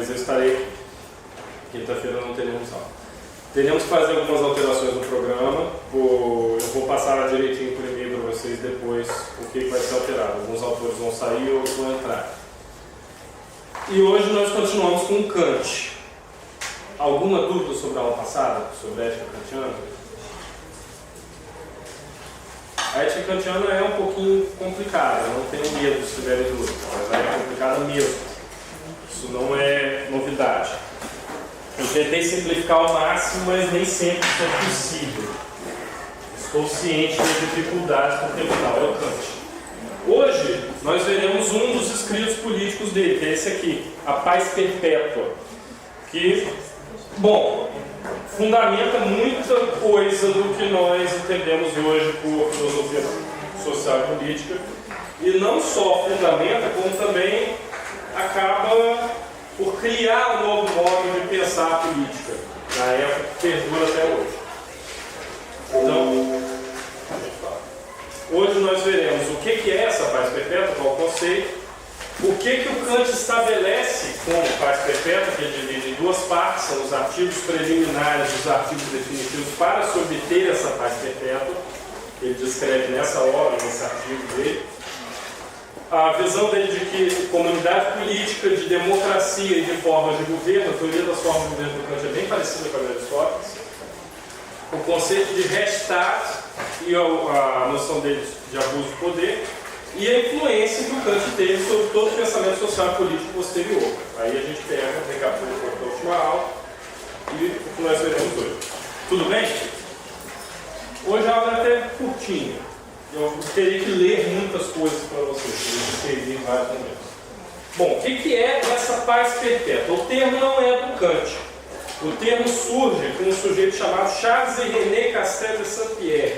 mas eu estarei. Quinta-feira não teremos aula. Teremos que fazer algumas alterações no programa. Eu vou passar direitinho por e-mail para vocês depois o que vai ser alterado. Alguns autores vão sair, outros vão entrar. E hoje nós continuamos com Kant. Alguma dúvida sobre a aula passada? Sobre a ética kantiana? A ética kantiana é um pouquinho complicada, não tenho medo se tiverem dúvida, mas ela é complicada mesmo. Isso não é novidade. Eu tentei simplificar ao máximo, mas nem sempre isso é possível. Estou ciente das dificuldades porque afinal é o Kant. Hoje nós veremos um dos escritos políticos dele, que é esse aqui, A Paz Perpétua, que, bom, fundamenta muita coisa do que nós entendemos hoje por filosofia social e política, e não só fundamenta, como também acaba por criar um novo modo de pensar a política, na época que perdura até hoje. Então, hoje nós veremos o que é essa paz perpétua, qual o conceito, o que o Kant estabelece como paz perpétua, que ele divide em duas partes, são os artigos preliminares e os artigos definitivos para se obter essa paz perpétua. Ele descreve nessa obra, nesse artigo dele. A visão dele de que comunidade política, de democracia e de formas de governo, a teoria das formas de governo do Kant é bem parecida com a de Aristóteles. O conceito de Rechtsstaat e a noção dele de abuso de poder, e a influência que o Kant teve sobre todo o pensamento social e político posterior. Aí a gente pega, recapitula um pouco da última aula e o que nós veremos hoje. Tudo bem? Hoje a aula é até curtinha. Eu teria que ler muitas coisas para vocês, eu escrevi em vários momentos. Bom, o que é essa paz perpétua? O termo não é do Kant. O termo surge com um sujeito chamado Charles-René Castel de Saint-Pierre,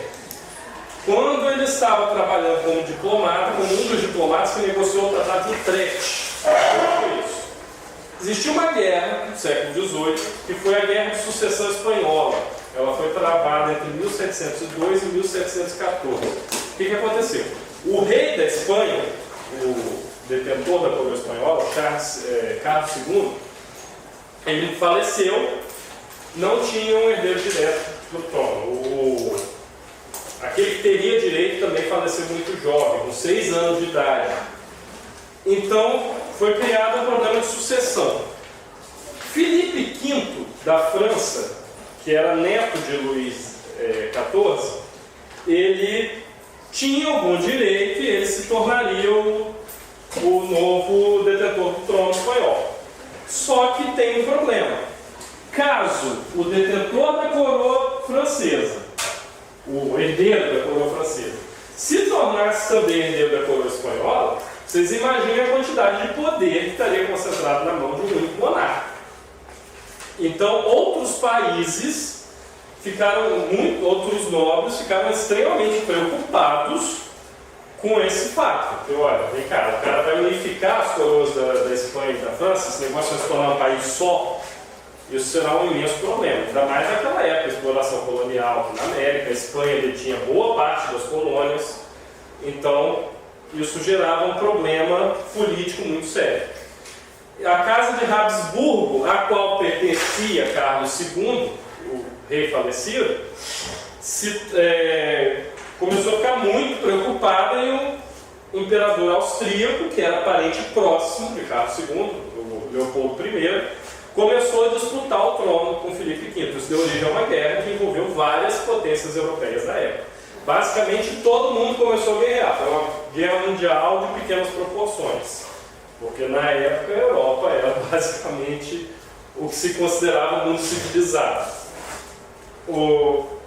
quando ele estava trabalhando como diplomata, como um dos diplomatas que negociou o Tratado de Utrecht. Foi isso. Existiu uma guerra no século XVIII, que foi a Guerra de Sucessão Espanhola. Ela foi travada entre 1702 e 1714. O que aconteceu? O rei da Espanha, o detentor da coroa espanhola, Carlos II, ele faleceu, não tinha um herdeiro direto no trono. Aquele que teria direito também faleceu muito jovem, com 6 anos de idade. Então, foi criado um problema de sucessão. Filipe V, da França, que era neto de Luís XIV, ele tinha algum direito e ele se tornaria o novo detentor do trono espanhol. Só que tem um problema. Caso o detentor da coroa francesa, o herdeiro da coroa francesa, se tornasse também herdeiro da coroa espanhola, vocês imaginem a quantidade de poder que estaria concentrado na mão de um único monarca. Então, outros países outros nobres ficaram extremamente preocupados com esse fato. Porque, olha, vem cá, o cara vai unificar as coroas da Espanha e da França, esse negócio vai se tornar um país só, isso será um imenso problema. Ainda mais naquela época, a exploração colonial aqui na América, a Espanha detinha boa parte das colônias, então isso gerava um problema político muito sério. A Casa de Habsburgo, a qual pertencia Carlos II, o rei falecido, começou a ficar muito preocupada e o imperador austríaco, que era parente próximo de Carlos II, o Leopoldo I, começou a disputar o trono com Filipe V. Isso deu origem a uma guerra que envolveu várias potências europeias da época. Basicamente, todo mundo começou a guerrear. Foi uma guerra mundial de pequenas proporções. Porque na época a Europa era basicamente o que se considerava um mundo civilizado.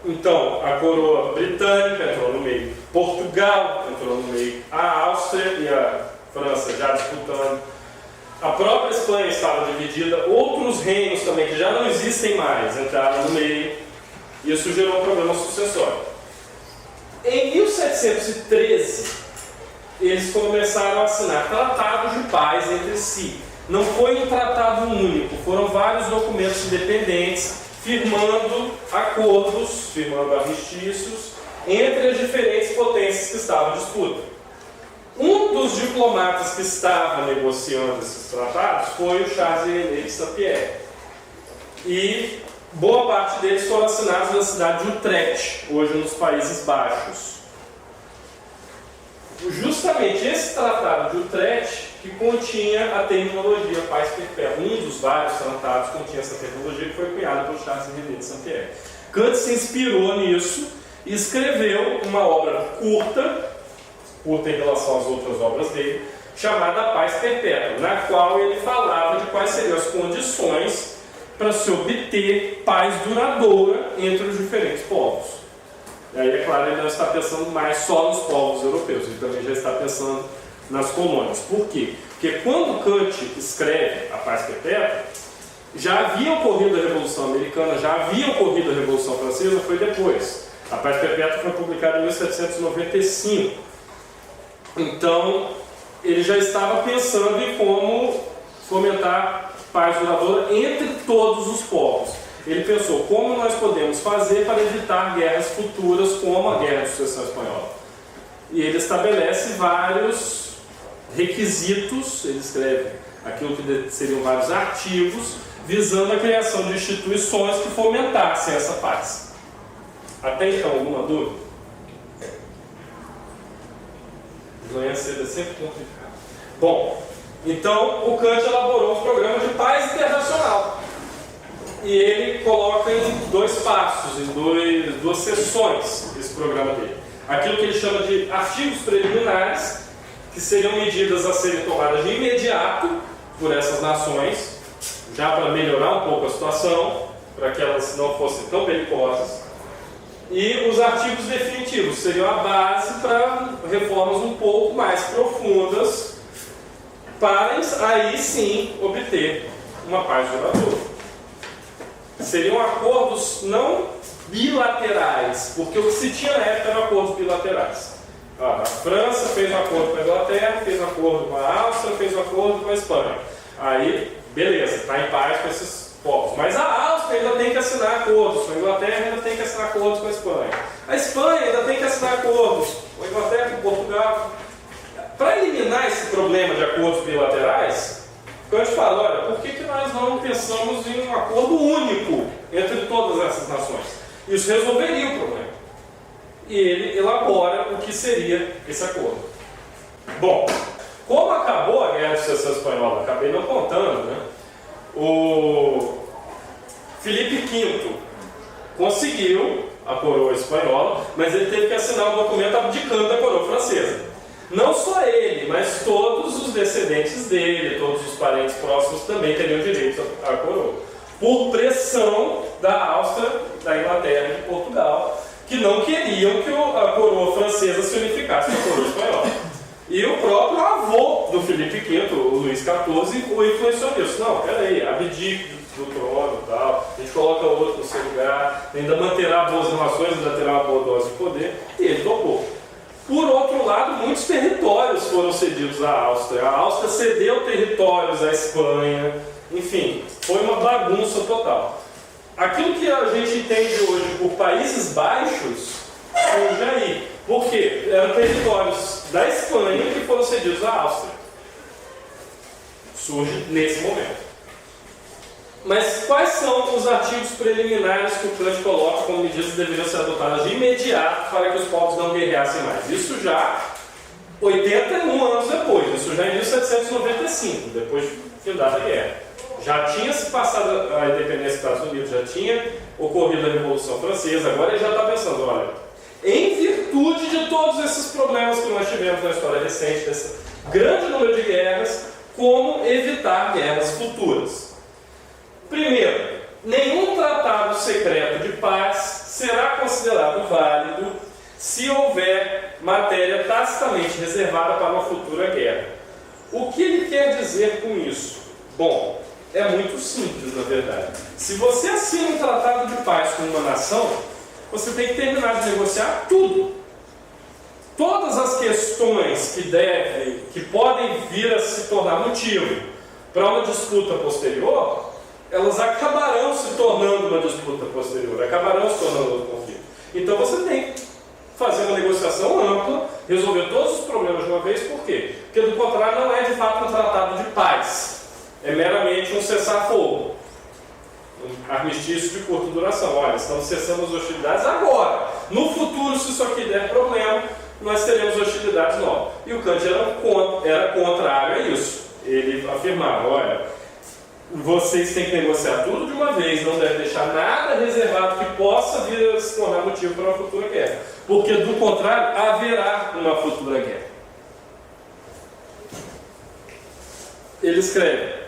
Então, a coroa britânica entrou no meio, Portugal entrou no meio, a Áustria e a França já disputando. A própria Espanha estava dividida, outros reinos também que já não existem mais entraram no meio. Isso gerou um problema sucessório. Em 1713, eles começaram a assinar tratados de paz entre si. Não foi um tratado único, foram vários documentos independentes, firmando acordos, firmando armistícios entre as diferentes potências que estavam em disputa. Um dos diplomatas que estava negociando esses tratados foi o Charles René de Saint-Pierre. E boa parte deles foram assinados na cidade de Utrecht, hoje nos Países Baixos. Justamente esse tratado de Utrecht que continha a terminologia paz perpétua. Um dos vários tratados continha essa terminologia que foi cunhada por Charles René de Saint-Pierre. Kant se inspirou nisso e escreveu uma obra curta em relação às outras obras dele, chamada Paz Perpétua, na qual ele falava de quais seriam as condições para se obter paz duradoura entre os diferentes povos. E aí, é claro, ele não está pensando mais só nos povos europeus, ele também já está pensando nas colônias. Por quê? Porque quando Kant escreve a Paz Perpétua, já havia ocorrido a Revolução Americana, já havia ocorrido a Revolução Francesa, foi depois. A Paz Perpétua foi publicada em 1795. Então, ele já estava pensando em como fomentar paz duradoura entre todos os povos. Ele pensou como nós podemos fazer para evitar guerras futuras, como a Guerra de Sucessão Espanhola. E ele estabelece vários requisitos, ele escreve aquilo que seriam vários artigos, visando a criação de instituições que fomentassem essa paz. Até então, alguma dúvida? Ganhar cedo é sempre complicado. Bom, então o Kant elaborou um programa de paz internacional. E ele coloca em dois passos, em duas seções, esse programa dele. Aquilo que ele chama de artigos preliminares, que seriam medidas a serem tomadas de imediato por essas nações, já para melhorar um pouco a situação, para que elas não fossem tão perigosas. E os artigos definitivos seriam a base para reformas um pouco mais profundas, para aí sim obter uma paz duradoura. Seriam acordos não bilaterais, porque o que se tinha na época eram acordos bilaterais. A França fez um acordo com a Inglaterra, fez um acordo com a Áustria, fez um acordo com a Espanha. Aí, beleza, está em paz com esses povos. Mas a Áustria ainda tem que assinar acordos, a Inglaterra ainda tem que assinar acordos com a Espanha. A Espanha ainda tem que assinar acordos com a Inglaterra e Portugal. Para eliminar esse problema de acordos bilaterais, Kant fala, olha, por que nós não pensamos em um acordo único entre todas essas nações? Isso resolveria o problema. E ele elabora o que seria esse acordo. Bom, como acabou a Guerra de Sucessão Espanhola, acabei não contando, né? O Filipe V conseguiu a coroa espanhola, mas ele teve que assinar um documento abdicando da coroa francesa. Não só ele, mas todos os descendentes dele, todos os parentes próximos também teriam direito à coroa. Por pressão da Áustria, da Inglaterra e de Portugal, que não queriam que a coroa francesa se unificasse com a coroa espanhola. E o próprio avô do Filipe V, o Luís XIV, o influenciou nisso. Não, peraí, abdique do trono e tal, a gente coloca outro no seu lugar, ainda manterá boas relações, ainda terá uma boa dose de poder, e ele topou. Por outro lado, muitos territórios foram cedidos à Áustria. A Áustria cedeu territórios à Espanha, enfim, foi uma bagunça total. Aquilo que a gente entende hoje por Países Baixos surge aí. Por quê? Eram territórios da Espanha que foram cedidos à Áustria. Surge nesse momento. Mas quais são os artigos preliminares que o Kant coloca como medidas que deveriam ser adotadas de imediato para que os povos não guerreassem mais? Isso já 81 anos depois, isso já em 1795, depois de findada a guerra. Já tinha se passado a independência dos Estados Unidos, já tinha ocorrido a Revolução Francesa, agora ele já está pensando, olha, em virtude de todos esses problemas que nós tivemos na história recente, desse grande número de guerras, como evitar guerras futuras? Primeiro, nenhum tratado secreto de paz será considerado válido se houver matéria tacitamente reservada para uma futura guerra. O que ele quer dizer com isso? Bom, é muito simples, na verdade. Se você assina um tratado de paz com uma nação, você tem que terminar de negociar tudo. Todas as questões que podem vir a se tornar motivo para uma disputa posterior, elas acabarão se tornando uma disputa posterior, acabarão se tornando um conflito. Então você tem que fazer uma negociação ampla, resolver todos os problemas de uma vez. Por quê? Porque do contrário não é de fato um tratado de paz, é meramente um cessar-fogo, um armistício de curta duração. Olha, estamos cessando as hostilidades agora, no futuro, se isso aqui der problema, nós teremos hostilidades novas. E o Kant era contrário a isso. Ele afirmava, olha, vocês têm que negociar tudo de uma vez, não deve deixar nada reservado que possa vir a se tornar motivo para uma futura guerra, porque do contrário haverá uma futura guerra. Ele escreve,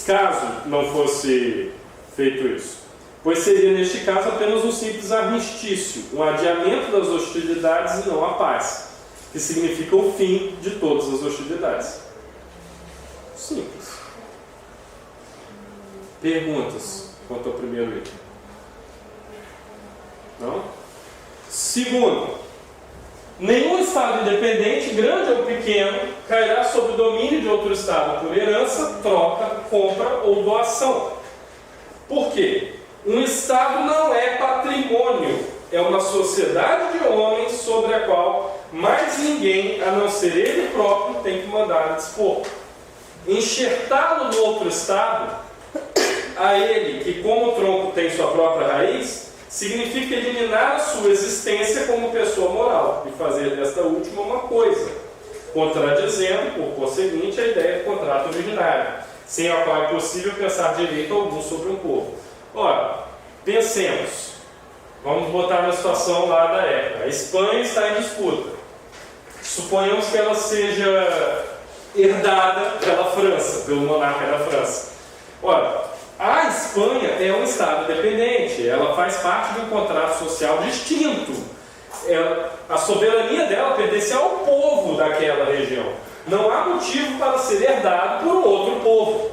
caso não fosse feito isso, pois seria neste caso apenas um simples armistício, um adiamento das hostilidades e não a paz, que significa o fim de todas as hostilidades. Simples. Perguntas quanto ao primeiro item? Não? Segundo, nenhum Estado independente, grande ou pequeno, cairá sob o domínio de outro Estado por herança, troca, compra ou doação. Por quê? Um Estado não é patrimônio, é uma sociedade de homens sobre a qual mais ninguém, a não ser ele próprio, tem que mandar a dispor. Enxertá-lo no outro Estado, a ele, que como tronco tem sua própria raiz, significa eliminar a sua existência como pessoa moral e fazer desta última uma coisa, contradizendo, por conseguinte, a ideia do contrato originário, sem a qual é possível pensar direito algum sobre um povo. Ora, pensemos, vamos botar na situação lá da época. A Espanha está em disputa. Suponhamos que ela seja herdada pela França, pelo monarca da França. Ora, a Espanha é um Estado independente, ela faz parte de um contrato social distinto. A soberania dela pertence ao povo daquela região. Não há motivo para ser herdado por outro povo.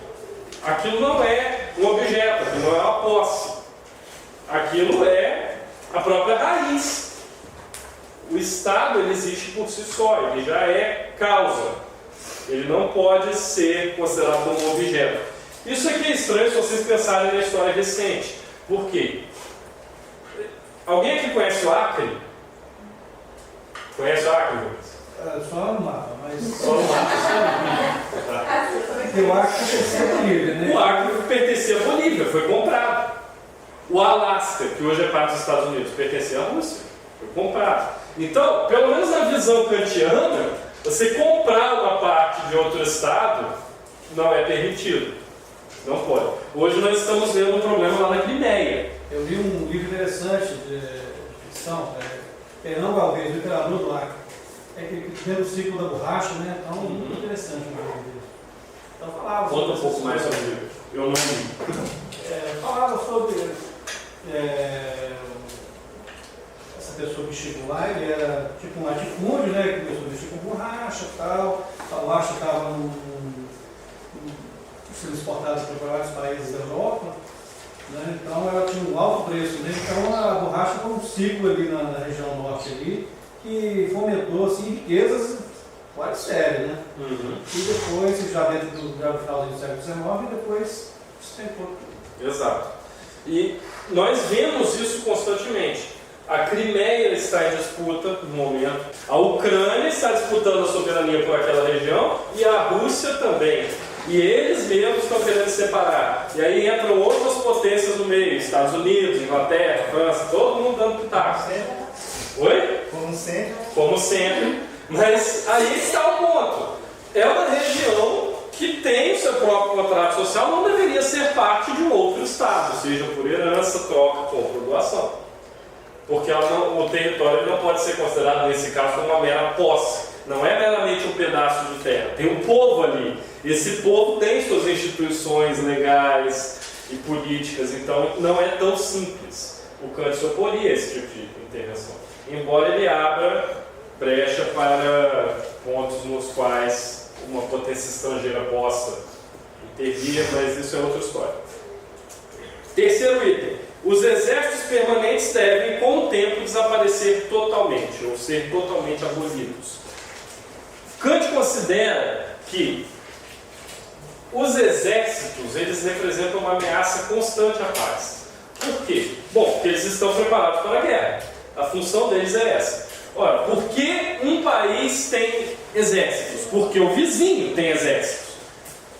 Aquilo não é um objeto, aquilo não é uma posse. Aquilo é a própria raiz. O Estado ele existe por si só, ele já é causa. Ele não pode ser considerado como um objeto. Isso aqui é estranho se vocês pensarem na história recente. Por quê? Alguém aqui conhece o Acre? Conhece o Acre, Lucas? Só no mapa, mas... Só no mapa. Eu acho que pertencia à Bolívia, né? O Acre pertencia à Bolívia, foi comprado. O Alasca, que hoje é parte dos Estados Unidos, pertencia à Rússia, foi comprado. Então, pelo menos na visão kantiana, você comprar uma parte de outro Estado não é permitido. Não pode. Hoje nós estamos vendo um problema lá na Crimeia. Eu li um livro interessante de ficção, Fernão Galvez, o imperador do Acre. É que vendo o ciclo da borracha, né? Então, muito interessante o livro dele. Então, falava Conta um pouco mais sobre isso. Eu não li. Falava sobre essa pessoa que chegou lá, ele era tipo um latifúndio, né? Que começou a mexer com borracha e tal. A borracha estava sendo exportada para vários países da Europa, né? Então ela tinha um alto preço, né? Então a borracha foi um ciclo ali na região norte ali, que fomentou assim, riquezas quase sérias, né? E depois, já dentro do finalzinho do século XIX, e depois sustentou. Exato. E nós vemos isso constantemente. A Crimeia está em disputa no momento, a Ucrânia está disputando a soberania por aquela região e a Rússia também. E eles mesmos estão querendo separar. E aí entram outras potências no meio, Estados Unidos, Inglaterra, França, todo mundo dando pitaco. Oi? Como sempre. Como sempre. Mas aí está o ponto. É uma região que tem o seu próprio contrato social, não deveria ser parte de um outro Estado, seja por herança, troca, compra, doação. Porque o território não pode ser considerado, nesse caso, como uma mera posse. Não é meramente um pedaço de terra. Tem um povo ali. Esse povo tem suas instituições legais e políticas, então não é tão simples. O Kant se oporia a esse tipo de intervenção. Embora ele abra brecha para pontos nos quais uma potência estrangeira possa intervir, mas isso é outra história. Terceiro item. Os exércitos permanentes devem, com o tempo, desaparecer totalmente, ou ser totalmente abolidos. Kant considera que os exércitos, eles representam uma ameaça constante à paz. Por quê? Bom, porque eles estão preparados para a guerra. A função deles é essa. Ora, por que um país tem exércitos? Porque o vizinho tem exércitos.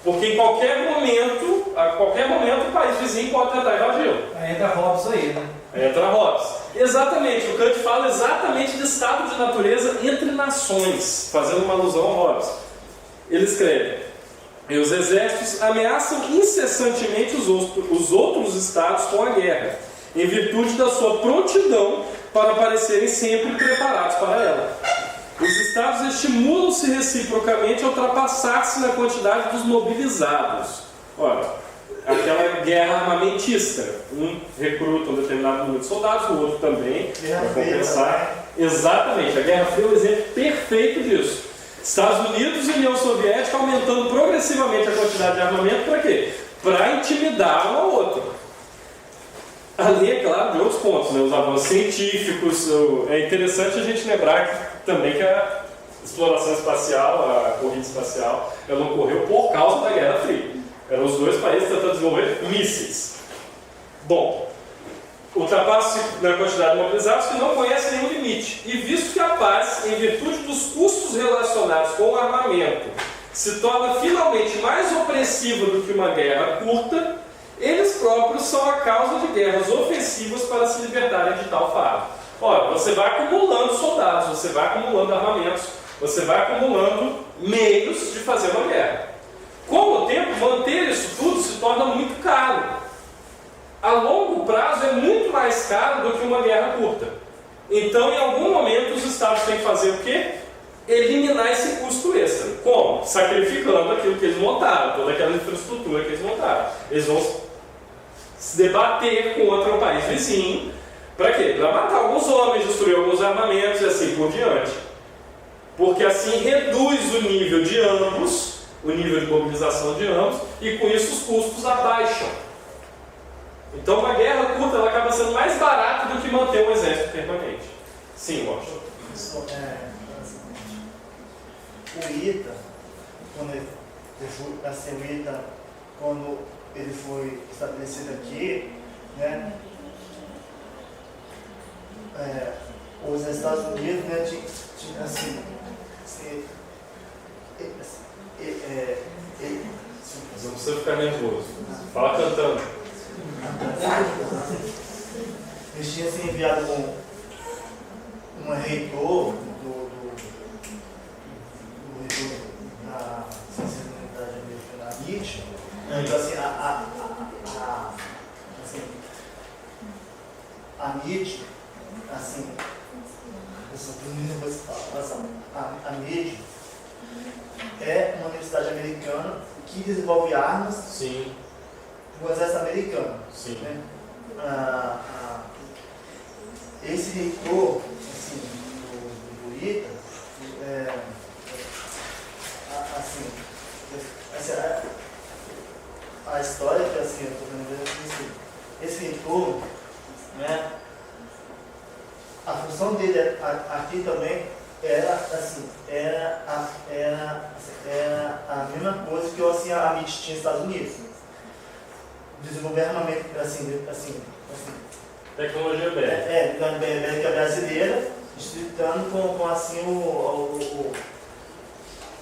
Porque em qualquer momento, a qualquer momento, o país vizinho pode tentar invadi-lo. Aí entra Hobbes aí, né? Entra Hobbes. Exatamente, o Kant fala exatamente de estado de natureza entre nações, fazendo uma alusão ao Hobbes. Ele escreve: e os exércitos ameaçam incessantemente os outros estados com a guerra, em virtude da sua prontidão para parecerem sempre preparados para ela. Os estados estimulam-se reciprocamente a ultrapassar-se na quantidade dos mobilizados. Ora, aquela guerra armamentista. Um recruta um determinado número de soldados, o outro também, para compensar. Exatamente, a Guerra Fria é um exemplo perfeito disso. Estados Unidos e União Soviética aumentando progressivamente a quantidade de armamento para quê? Para intimidar um ao outro. Além, é claro, de outros pontos, né? Os avanços científicos. É interessante a gente lembrar também que a exploração espacial, a corrida espacial, ela ocorreu por causa da Guerra Fria. Eram os dois países tentando desenvolver mísseis. Bom, ultrapassa-se na quantidade de mobilizados que não conhece nenhum limite. E visto que a paz, em virtude dos custos relacionados com o armamento, se torna finalmente mais opressiva do que uma guerra curta, eles próprios são a causa de guerras ofensivas para se libertarem de tal fardo. Ora, você vai acumulando soldados, você vai acumulando armamentos, você vai acumulando meios de fazer uma guerra. Com o tempo, manter isso tudo se torna muito caro. A longo prazo é muito mais caro do que uma guerra curta. Então, em algum momento, os estados têm que fazer o quê? Eliminar esse custo extra. Como? Sacrificando aquilo que eles montaram, toda aquela infraestrutura que eles montaram. Eles vão se debater contra um país vizinho. Para quê? Para matar alguns homens, destruir alguns armamentos e assim por diante. Porque assim reduz o nível de ambos, o nível de mobilização de ambos, e com isso os custos abaixam. Então uma guerra curta ela acaba sendo mais barata do que manter um exército permanente. Sim, Washington. O ITA, quando ele foi estabelecido aqui, né, os Estados Unidos, né, tinha assim, Não precisa ficar nervoso. Fala cantando. Eles tinham assim, enviado um reitor da ciência da unidade americana, Nietzsche. Então, assim, a Nietzsche, assim, a Nietzsche é uma universidade americana que desenvolve armas. Sim. Do exército americano. Sim. Né? Esse reitor, assim, do ITA, a história que assim, eu estou vendo assim, esse reitor, né, a função dele aqui também era assim, era a mesma coisa que assim, a MIT tinha nos Estados Unidos. Desenvolver armamento assim. Tecnologia bélica. Da bélica brasileira, disputando com assim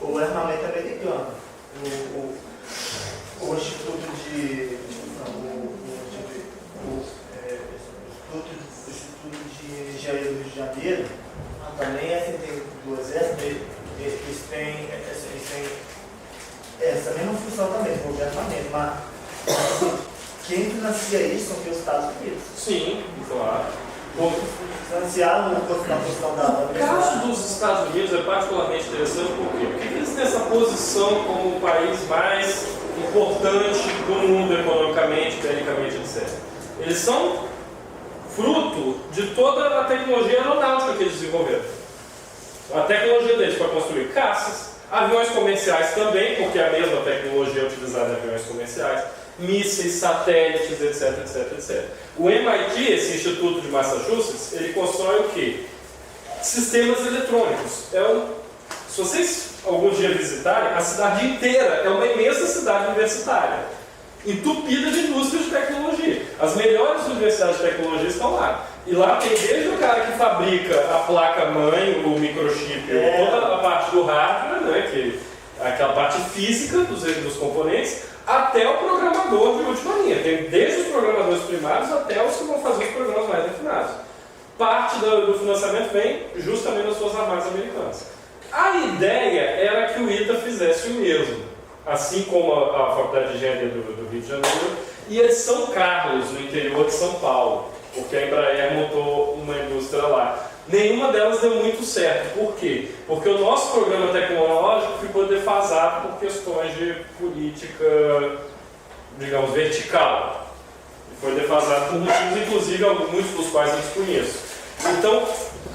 o armamento americano. O Instituto de Engenharia do Rio de Janeiro também assim, tem do Exército, eles têm essa mesma função também, desenvolver armamento, mas assim, quem financia isso são os Estados Unidos. Sim, claro. Financiaram na função da O caso dos Estados Unidos é particularmente interessante por quê? Porque eles têm essa posição como o país mais importante do mundo economicamente, belicamente, etc. Eles são fruto de toda a tecnologia aeronáutica que eles desenvolveram. A tecnologia deles para construir caças, aviões comerciais também, porque é a mesma tecnologia utilizada em aviões comerciais, mísseis, satélites, etc, etc, etc. O MIT, esse instituto de Massachusetts, ele constrói o quê? Sistemas eletrônicos. Se vocês algum dia visitarem, a cidade inteira é uma imensa cidade universitária, entupida de indústrias de tecnologia. As melhores universidades de tecnologia estão lá. E lá tem desde o cara que fabrica a placa-mãe, o microchip, toda a parte do hardware, né, que é aquela parte física dos componentes, até o programador de última linha. Tem desde os programadores primários até os que vão fazer os programas mais refinados. Parte do financiamento vem justamente das Forças Armadas Americanas. A ideia era que o ITA fizesse o mesmo, assim como a Faculdade de Engenharia do Rio de Janeiro e a de São Carlos, no interior de São Paulo, porque a Embraer montou uma indústria lá. Nenhuma delas deu muito certo. Por quê? Porque o nosso programa tecnológico ficou defasado por questões de política, digamos, vertical. Foi defasado por motivos, inclusive, muitos dos quais eu desconheço. Então,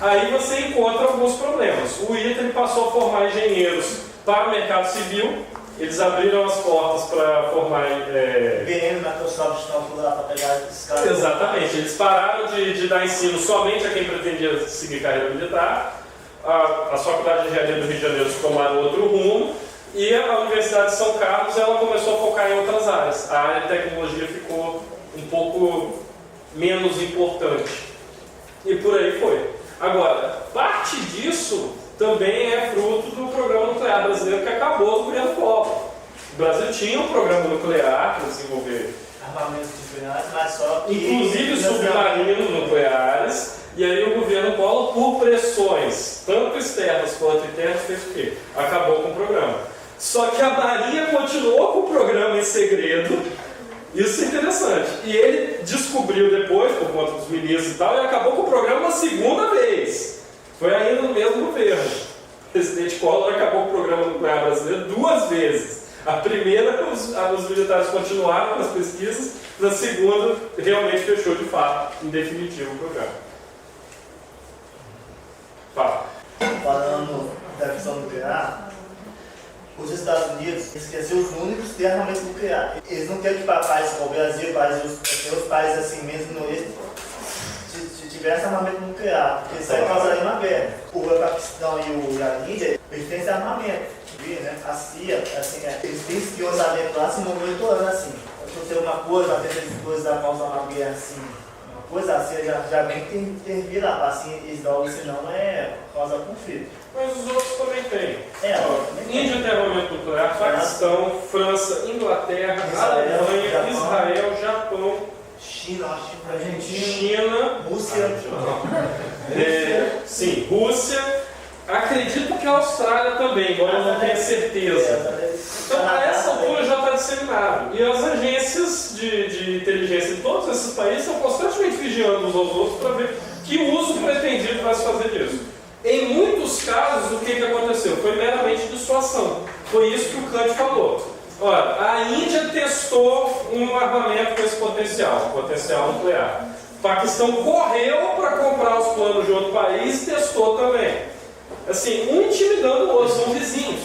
aí você encontra alguns problemas. O ITA ele passou a formar engenheiros para o mercado civil. Eles abriram as portas para formar... IBM, Microsoft estão tudo lá para pegar esses caras. Exatamente. Eles pararam de dar ensino somente a quem pretendia seguir carreira militar. As faculdades de engenharia do Rio de Janeiro tomaram outro rumo. E a Universidade de São Carlos ela começou a focar em outras áreas. A área de tecnologia ficou um pouco menos importante. E por aí foi. Agora, parte disso também é fruto do programa nuclear brasileiro que acabou no governo Collor. O Brasil tinha um programa nuclear para desenvolver armamentos nucleares, mas só que... inclusive submarinos nucleares, e aí o governo Collor, por pressões, tanto externas quanto internas, fez o quê? Acabou com o programa. Só que a Marinha continuou com o programa em segredo. Isso é interessante. E ele descobriu depois, por conta dos ministros e tal, e acabou com o programa uma segunda vez. Foi ainda no mesmo governo. O presidente Collor acabou com o programa nuclear brasileiro 2 vezes. A primeira, os militares continuaram com as pesquisas, na segunda, realmente fechou de fato, em definitivo, o programa. Fala. Falando da questão nuclear, os Estados Unidos esqueceram os únicos que têm armamento nuclear. Eles não querem que países como o Brasil, os países assim mesmo no oeste, tivesse armamento nuclear, porque isso aí causaria uma guerra. O Paquistão e a Índia, eles têm esse armamento. Né? A CIA, assim, eles têm esse orçamento lá se monitorando assim. Se acontecer uma coisa, às vezes coisas da causa uma guerra assim, uma coisa assim, já vem que intervir lá, assim, eles dão, senão causa conflito. Mas os outros também têm. Índia tem armamento nuclear, Paquistão, França, Inglaterra, Alemanha, Israel, Japão, China, Argentina, China, Rússia. Sim, Rússia. Acredito que a Austrália também, embora eu não tenha certeza. Então, a essa altura já está disseminado. E as agências de inteligência de todos esses países estão constantemente vigiando uns aos outros para ver que uso pretendido vai se fazer disso. Em muitos casos, o que aconteceu? Foi meramente dissuasão. Foi isso que o Kant falou. Olha, a Índia testou um armamento com esse potencial nuclear. O Paquistão correu para comprar os planos de outro país e testou também. Assim, um intimidando o outro, são vizinhos.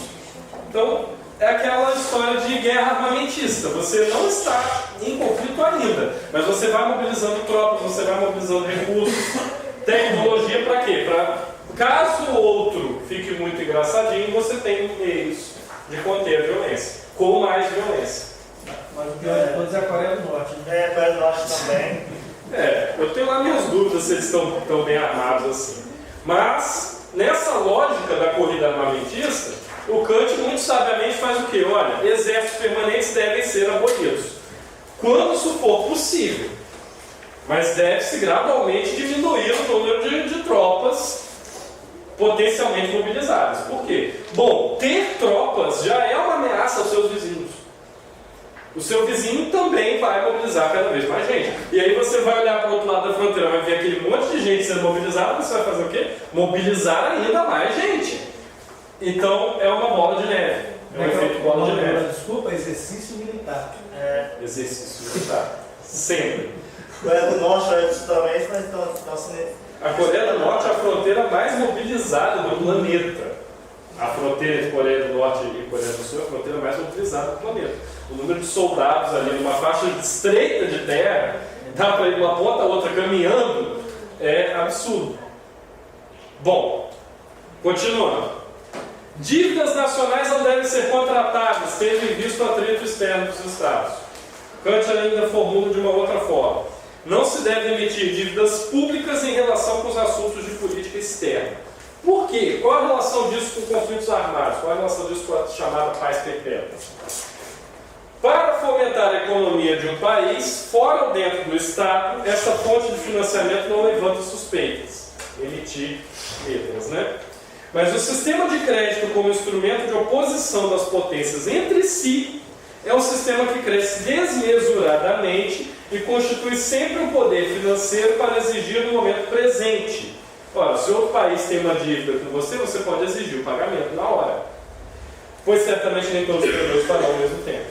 Então, é aquela história de guerra armamentista. Você não está em conflito ainda, mas você vai mobilizando tropas, você vai mobilizando recursos, tecnologia para quê? Para, caso o outro fique muito engraçadinho, você tem meios de conter a violência, com mais violência. Mas o pior de todos é a Coreia do Norte. A Coreia do Norte também. Eu tenho lá minhas dúvidas se eles estão tão bem armados assim. Mas, nessa lógica da corrida armamentista, o Kant muito sabiamente faz o quê? Olha, exércitos permanentes devem ser abolidos. Quando isso for possível. Mas deve-se gradualmente diminuir o número de tropas potencialmente mobilizadas. Por quê? Bom, ter tropas já é uma ameaça aos seus vizinhos. O seu vizinho também vai mobilizar cada vez mais gente. E aí você vai olhar para o outro lado da fronteira, vai ver aquele monte de gente sendo mobilizada, você vai fazer o quê? Mobilizar ainda mais gente. Então é uma bola de neve. É um efeito bola de neve. Desculpa, exercício militar. Exercício militar. Sempre. Coreia do Norte, Coreia do Sul também, mas estão A Coreia do Norte é a fronteira mais mobilizada do planeta. A fronteira entre Coreia do Norte e Coreia do Sul é a fronteira mais mobilizada do planeta. O número de soldados ali numa faixa estreita de terra, dá para ir de uma ponta a outra caminhando, é absurdo. Bom, continuando. Dívidas nacionais não devem ser contratadas, tendo em vista o atrito externo dos Estados. Kant ainda formula de uma outra forma. não se deve emitir dívidas públicas em relação com os assuntos de política externa. Por quê? Qual a relação disso com conflitos armados? Qual a relação disso com a chamada paz perpétua? Para fomentar a economia de um país, fora ou dentro do Estado, essa fonte de financiamento não levanta suspeitas. Emitir letras, né? Mas o sistema de crédito como instrumento de oposição das potências entre si é um sistema que cresce desmesuradamente e constitui sempre um poder financeiro para exigir no momento presente. Ora, se outro país tem uma dívida com você, você pode exigir o pagamento na hora. Pois certamente nem todos os credores farão ao mesmo tempo.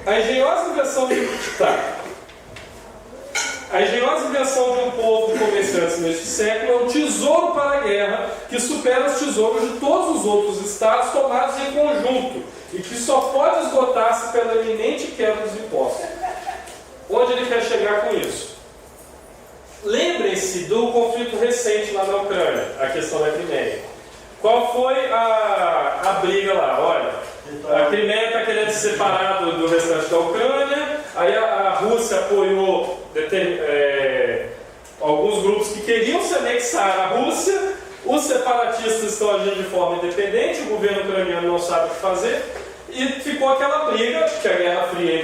A engenhosa invenção de um povo de comerciantes neste século é um tesouro para a guerra que supera os tesouros de todos os outros estados tomados em conjunto e que só pode esgotar-se pela iminente queda dos impostos. Onde ele quer chegar com isso? Lembrem-se do conflito recente lá na Ucrânia, a questão da Crimeia. Qual foi a briga lá? Olha, a Crimeia está querendo se separar do restante da Ucrânia, aí a Rússia apoiou alguns grupos que queriam se anexar à Rússia, os separatistas estão agindo de forma independente, o governo ucraniano não sabe o que fazer, e ficou aquela briga, que a Guerra Fria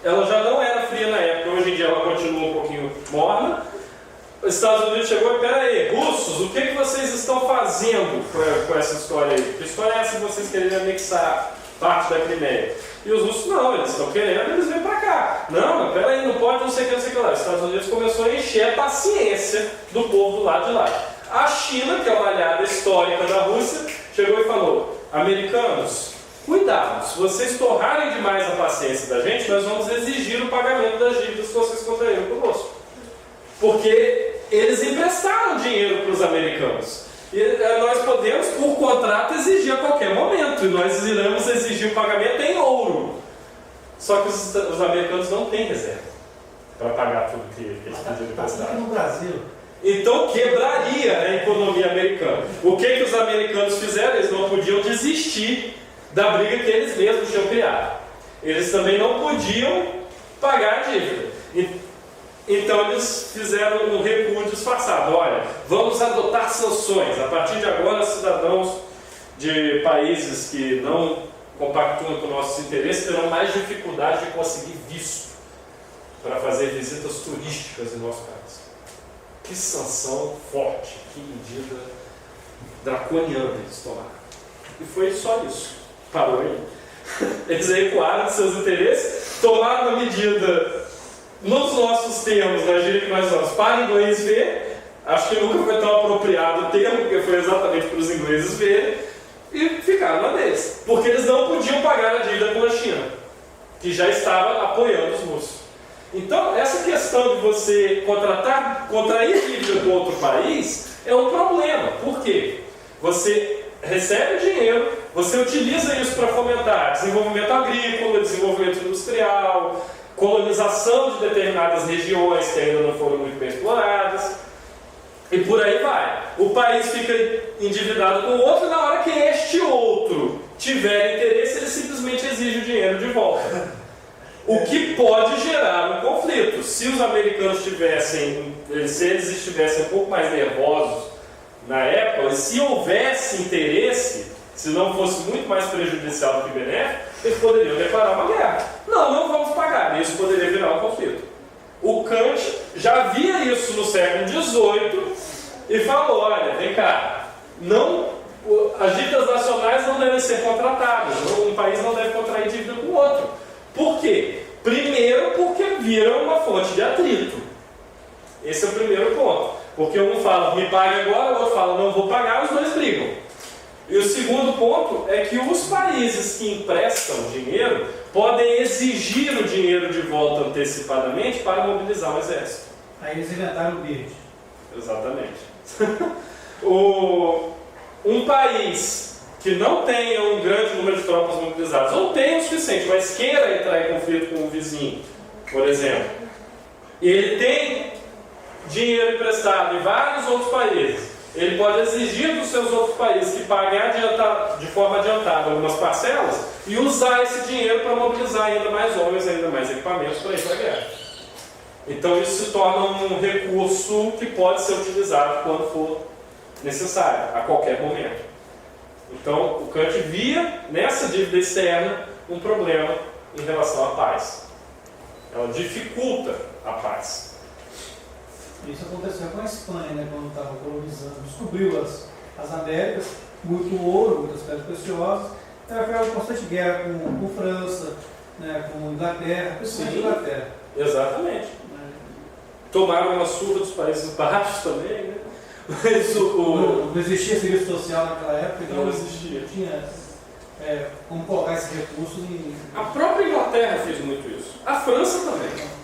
ela já não era fria na época, hoje em dia ela continua um pouquinho morna. Os Estados Unidos chegou e, peraí, russos, o que vocês estão fazendo com essa história aí? Que história é essa de vocês quererem anexar parte da Crimeia? E os russos, não, eles estão querendo, eles vêm para cá. Não, peraí, não pode, não sei o que, não sei o que lá. Os Estados Unidos começou a encher a paciência do povo do lado de lá. A China, que é uma aliada histórica da Rússia, chegou e falou, americanos, cuidado, se vocês torrarem demais a paciência da gente, nós vamos exigir o pagamento das dívidas que vocês contraíram conosco. Porque eles emprestaram dinheiro para os americanos. E nós podemos, por contrato, exigir a qualquer momento. E nós iremos exigir o pagamento em ouro. Só que os americanos não têm reserva para pagar tudo que eles pediram emprestado. Aqui no Brasil. Então quebraria a economia americana. O que os americanos fizeram? Eles não podiam desistir da briga que eles mesmos tinham criado. Eles também não podiam pagar a dívida. Então eles fizeram um recuo disfarçado. Olha, vamos adotar sanções. A partir de agora, cidadãos de países que não compactuam com nossos interesses terão mais dificuldade de conseguir visto para fazer visitas turísticas em nosso país. Que sanção forte, que medida draconiana eles tomaram. E foi só isso. Parou aí. Eles recuaram de seus interesses, tomaram uma medida nos nossos termos, na gíria que nós usamos, para inglês ver. Acho que nunca foi tão apropriado o termo, porque foi exatamente para os ingleses verem, e ficaram na deles. Porque eles não podiam pagar a dívida com a China, que já estava apoiando os russos. Então, essa questão de você contrair dívida com outro país é um problema. Por quê? Você recebe o dinheiro, você utiliza isso para fomentar desenvolvimento agrícola, desenvolvimento industrial, colonização de determinadas regiões que ainda não foram muito bem exploradas, e por aí vai. O país fica endividado com o outro, e na hora que este outro tiver interesse, ele simplesmente exige o dinheiro de volta. O que pode gerar um conflito. Se os americanos se eles estivessem um pouco mais nervosos na época, e se houvesse interesse, se não fosse muito mais prejudicial do que benéfico, eles poderiam declarar uma guerra. Não vamos pagar. Isso poderia virar um conflito. O Kant já via isso no século XVIII e falou, olha, vem cá, as dívidas nacionais não devem ser contratadas, um país não deve contrair dívida com o outro. Por quê? Primeiro, porque viram uma fonte de atrito. Esse é o primeiro ponto. Porque um fala, me pague agora, o outro fala, não vou pagar, os dois brigam. E o segundo ponto é que os países que emprestam dinheiro podem exigir o dinheiro de volta antecipadamente para mobilizar o exército. Aí eles inventaram o BID. Exatamente. Um país que não tenha um grande número de tropas mobilizadas, ou tenha o suficiente, mas queira entrar em conflito com um vizinho, por exemplo, e ele tem dinheiro emprestado em vários outros países, ele pode exigir dos seus outros países que paguem de forma adiantada algumas parcelas e usar esse dinheiro para mobilizar ainda mais homens, ainda mais equipamentos para ir para a guerra. Então isso se torna um recurso que pode ser utilizado quando for necessário, a qualquer momento. Então o Kant via nessa dívida externa um problema em relação à paz. Ela dificulta a paz. Isso aconteceu com a Espanha, né, quando estava colonizando. Descobriu as Américas, muito ouro, muitas pedras preciosas. Era aquela constante guerra com França, né, com Inglaterra, principalmente Inglaterra. Exatamente. Tomaram uma surra dos Países Baixos também, né? Mas não existia serviço social naquela época, então não existia. Não tinha como colocar esse recurso em... A própria Inglaterra fez muito isso. A França também.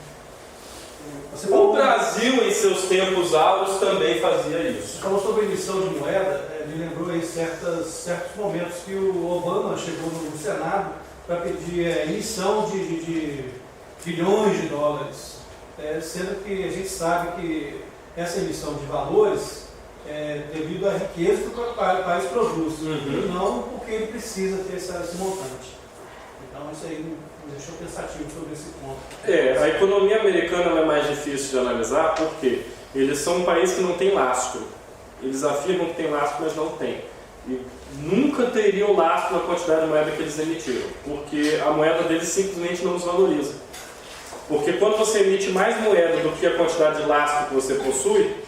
O Brasil, em seus tempos áureos, também fazia isso. Você falou sobre emissão de moeda, me lembrou aí certos momentos que o Obama chegou no Senado para pedir emissão de bilhões de dólares, sendo que a gente sabe que essa emissão de valores é devido à riqueza que o país produz, e não porque ele precisa ter esse montante. Então isso aí me deixou pensativo sobre esse ponto. A economia americana é mais difícil de analisar porque eles são um país que não tem lastro. Eles afirmam que tem lastro, mas não tem. E nunca teria o lastro na quantidade de moeda que eles emitiram, porque a moeda deles simplesmente não desvaloriza. Porque quando você emite mais moeda do que a quantidade de lastro que você possui,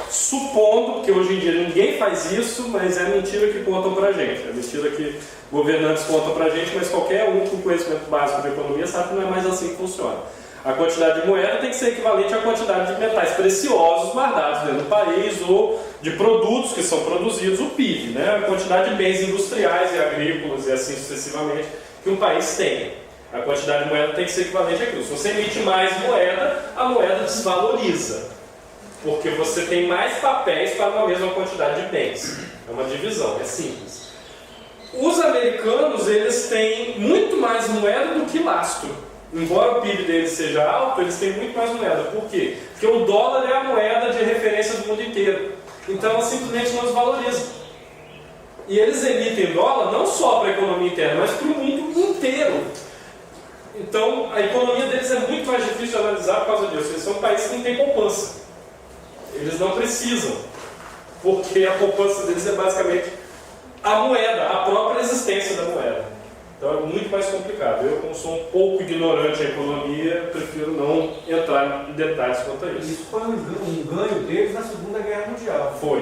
supondo que hoje em dia ninguém faz isso, mas é mentira que contam pra gente, é mentira que governantes contam pra gente, mas qualquer um com conhecimento básico da economia sabe que não é mais assim que funciona. A quantidade de moeda tem que ser equivalente à quantidade de metais preciosos guardados dentro do país ou de produtos que são produzidos, o PIB, né? A quantidade de bens industriais e agrícolas e assim sucessivamente que um país tem. A quantidade de moeda tem que ser equivalente àquilo. Se você emite mais moeda, a moeda desvaloriza, porque você tem mais papéis para uma mesma quantidade de bens. É uma divisão, é simples. Os americanos, eles têm muito mais moeda do que lastro. Embora o PIB deles seja alto, eles têm muito mais moeda. Por quê? Porque o dólar é a moeda de referência do mundo inteiro. Então ela simplesmente não desvaloriza. E eles emitem dólar não só para a economia interna, mas para o mundo inteiro. Então a economia deles é muito mais difícil de analisar por causa disso. Eles são um país que não tem poupança. Eles não precisam, porque a poupança deles é basicamente a moeda, a própria existência da moeda. Então é muito mais complicado. Eu, como sou um pouco ignorante em economia, prefiro não entrar em detalhes quanto a isso. Isso foi um ganho deles na Segunda Guerra Mundial. Foi.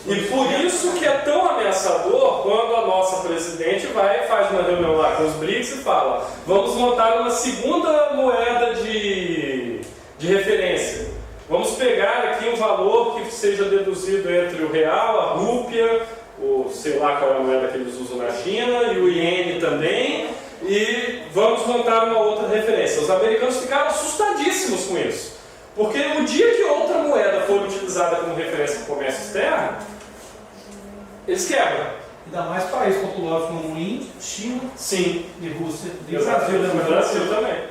E por isso que é tão ameaçador quando a nossa presidente faz uma reunião lá com os BRICS e fala: vamos montar uma segunda moeda de referência. Vamos pegar aqui um valor que seja deduzido entre o real, a rúpia, sei lá qual é a moeda que eles usam na China, e o iene também, e vamos montar uma outra referência. Os americanos ficaram assustadíssimos com isso, porque o dia que outra moeda for utilizada como referência para o comércio externo, eles quebram. Ainda mais países populosos como Índia, China, sim, e Rússia, e Brasil também.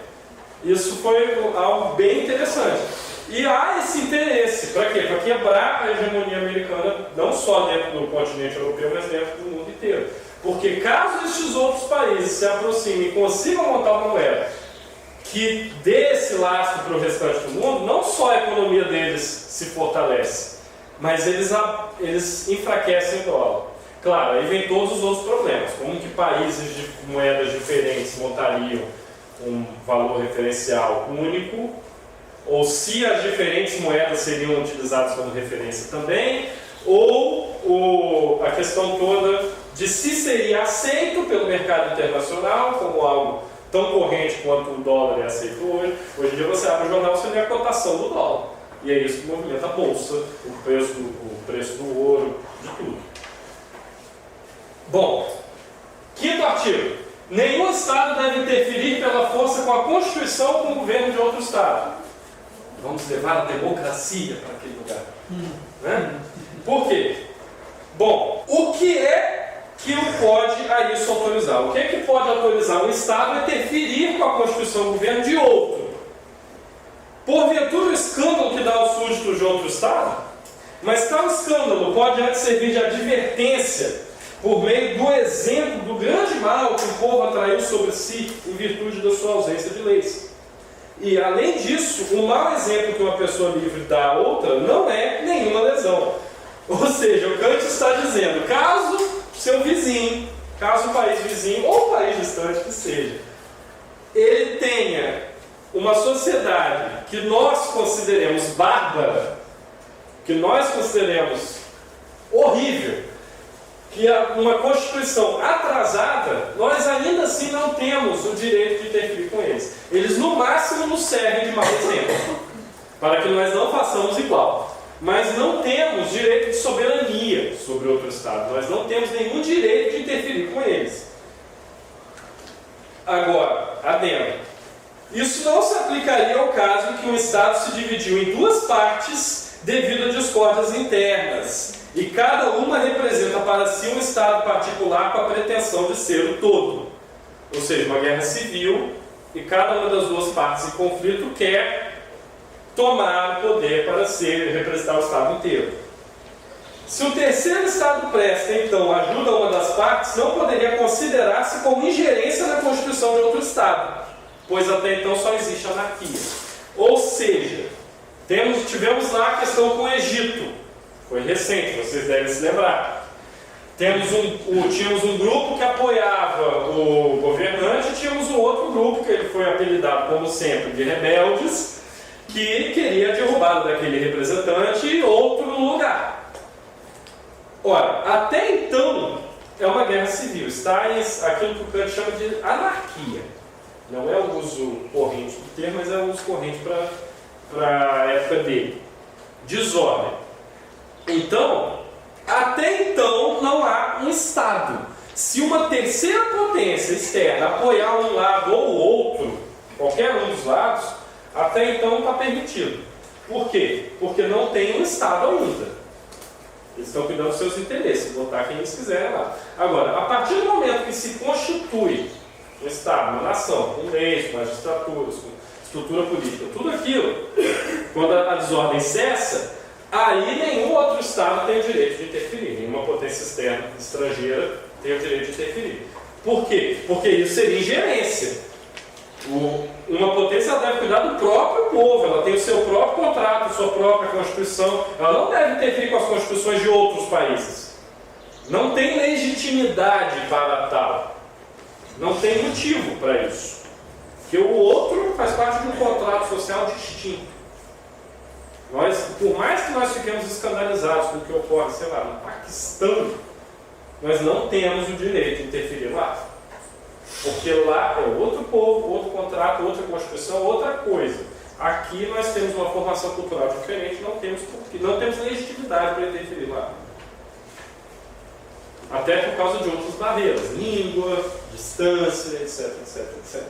Isso foi algo bem interessante. E há esse interesse, para quê? Para quebrar a hegemonia americana, não só dentro do continente europeu, mas dentro do mundo inteiro. Porque caso estes outros países se aproximem e consigam montar uma moeda que dê esse lastro para o restante do mundo, não só a economia deles se fortalece, mas eles enfraquecem o dólar. Claro, aí vem todos os outros problemas, como que países de moedas diferentes montariam um valor referencial único, ou se as diferentes moedas seriam utilizadas como referência também, ou a questão toda de se seria aceito pelo mercado internacional como algo tão corrente quanto o dólar é aceito hoje. Hoje em dia você abre o jornal e você vê a cotação do dólar. E é isso que movimenta a bolsa, o preço do ouro, de tudo. Bom, quinto artigo. Nenhum Estado deve interferir pela força com a Constituição com o governo de outro Estado. Vamos levar a democracia para aquele lugar. Né? Por quê? Bom, o que é que pode a isso autorizar? O que é que pode autorizar um Estado a interferir com a Constituição do governo de outro? Porventura o escândalo que dá aos súditos de outro Estado? Mas tal escândalo pode antes servir de advertência por meio do exemplo do grande mal que o povo atraiu sobre si em virtude da sua ausência de leis. E, além disso, o mau exemplo que uma pessoa livre dá a outra não é nenhuma lesão. Ou seja, o Kant está dizendo, caso seu vizinho, caso o país vizinho ou o país distante que seja, ele tenha uma sociedade que nós consideremos bárbara, que nós consideremos horrível, que é uma Constituição atrasada, nós ainda assim não temos o direito de interferir com eles. Eles no máximo nos servem de mau exemplo, para que nós não façamos igual. Mas não temos direito de soberania sobre outro Estado. Nós não temos nenhum direito de interferir com eles. Agora, adendo. Isso não se aplicaria ao caso em que um Estado se dividiu em duas partes devido a discórdias internas, e cada uma representa para si um Estado particular com a pretensão de ser o todo. Ou seja, uma guerra civil, e cada uma das duas partes em conflito quer tomar o poder para representar o Estado inteiro. Se o terceiro Estado presta, então, ajuda a uma das partes, não poderia considerar-se como ingerência na Constituição de outro Estado, pois até então só existe anarquia. Ou seja, tivemos lá a questão com o Egito, foi recente, vocês devem se lembrar. Tínhamos um grupo que apoiava o governante, e tínhamos um outro grupo, que ele foi apelidado, como sempre, de rebeldes, que queria a derrubada daquele representante e outro no lugar. Ora, até então é uma guerra civil, está em aquilo que o Kant chama de anarquia. Não é o uso corrente do termo, mas é o uso corrente para a época dele. Desordem. Então, até então não há um Estado. Se uma terceira potência externa apoiar um lado ou o outro, qualquer um dos lados, até então está permitido. Por quê? Porque não tem um Estado ainda. Eles estão cuidando dos seus interesses, botar quem eles quiserem lá. Agora, a partir do momento que se constitui um Estado, uma nação, com leis, com magistraturas, com estrutura política, tudo aquilo, quando a desordem cessa, aí nenhum outro Estado tem o direito de interferir, nenhuma potência externa, estrangeira, tem o direito de interferir. Por quê? Porque isso seria ingerência. Uma potência deve cuidar do próprio povo, ela tem o seu próprio contrato, a sua própria Constituição, ela não deve interferir com as constituições de outros países. Não tem legitimidade para tal. Não tem motivo para isso. Porque o outro faz parte de um contrato social distinto. Por mais que nós fiquemos escandalizados com o que ocorre, sei lá, no Paquistão, nós não temos o direito de interferir lá. Porque lá é outro povo, outro contrato, outra Constituição, outra coisa. Aqui nós temos uma formação cultural diferente, não temos legitimidade para interferir lá. Até por causa de outras barreiras, língua, distância, etc, etc, etc.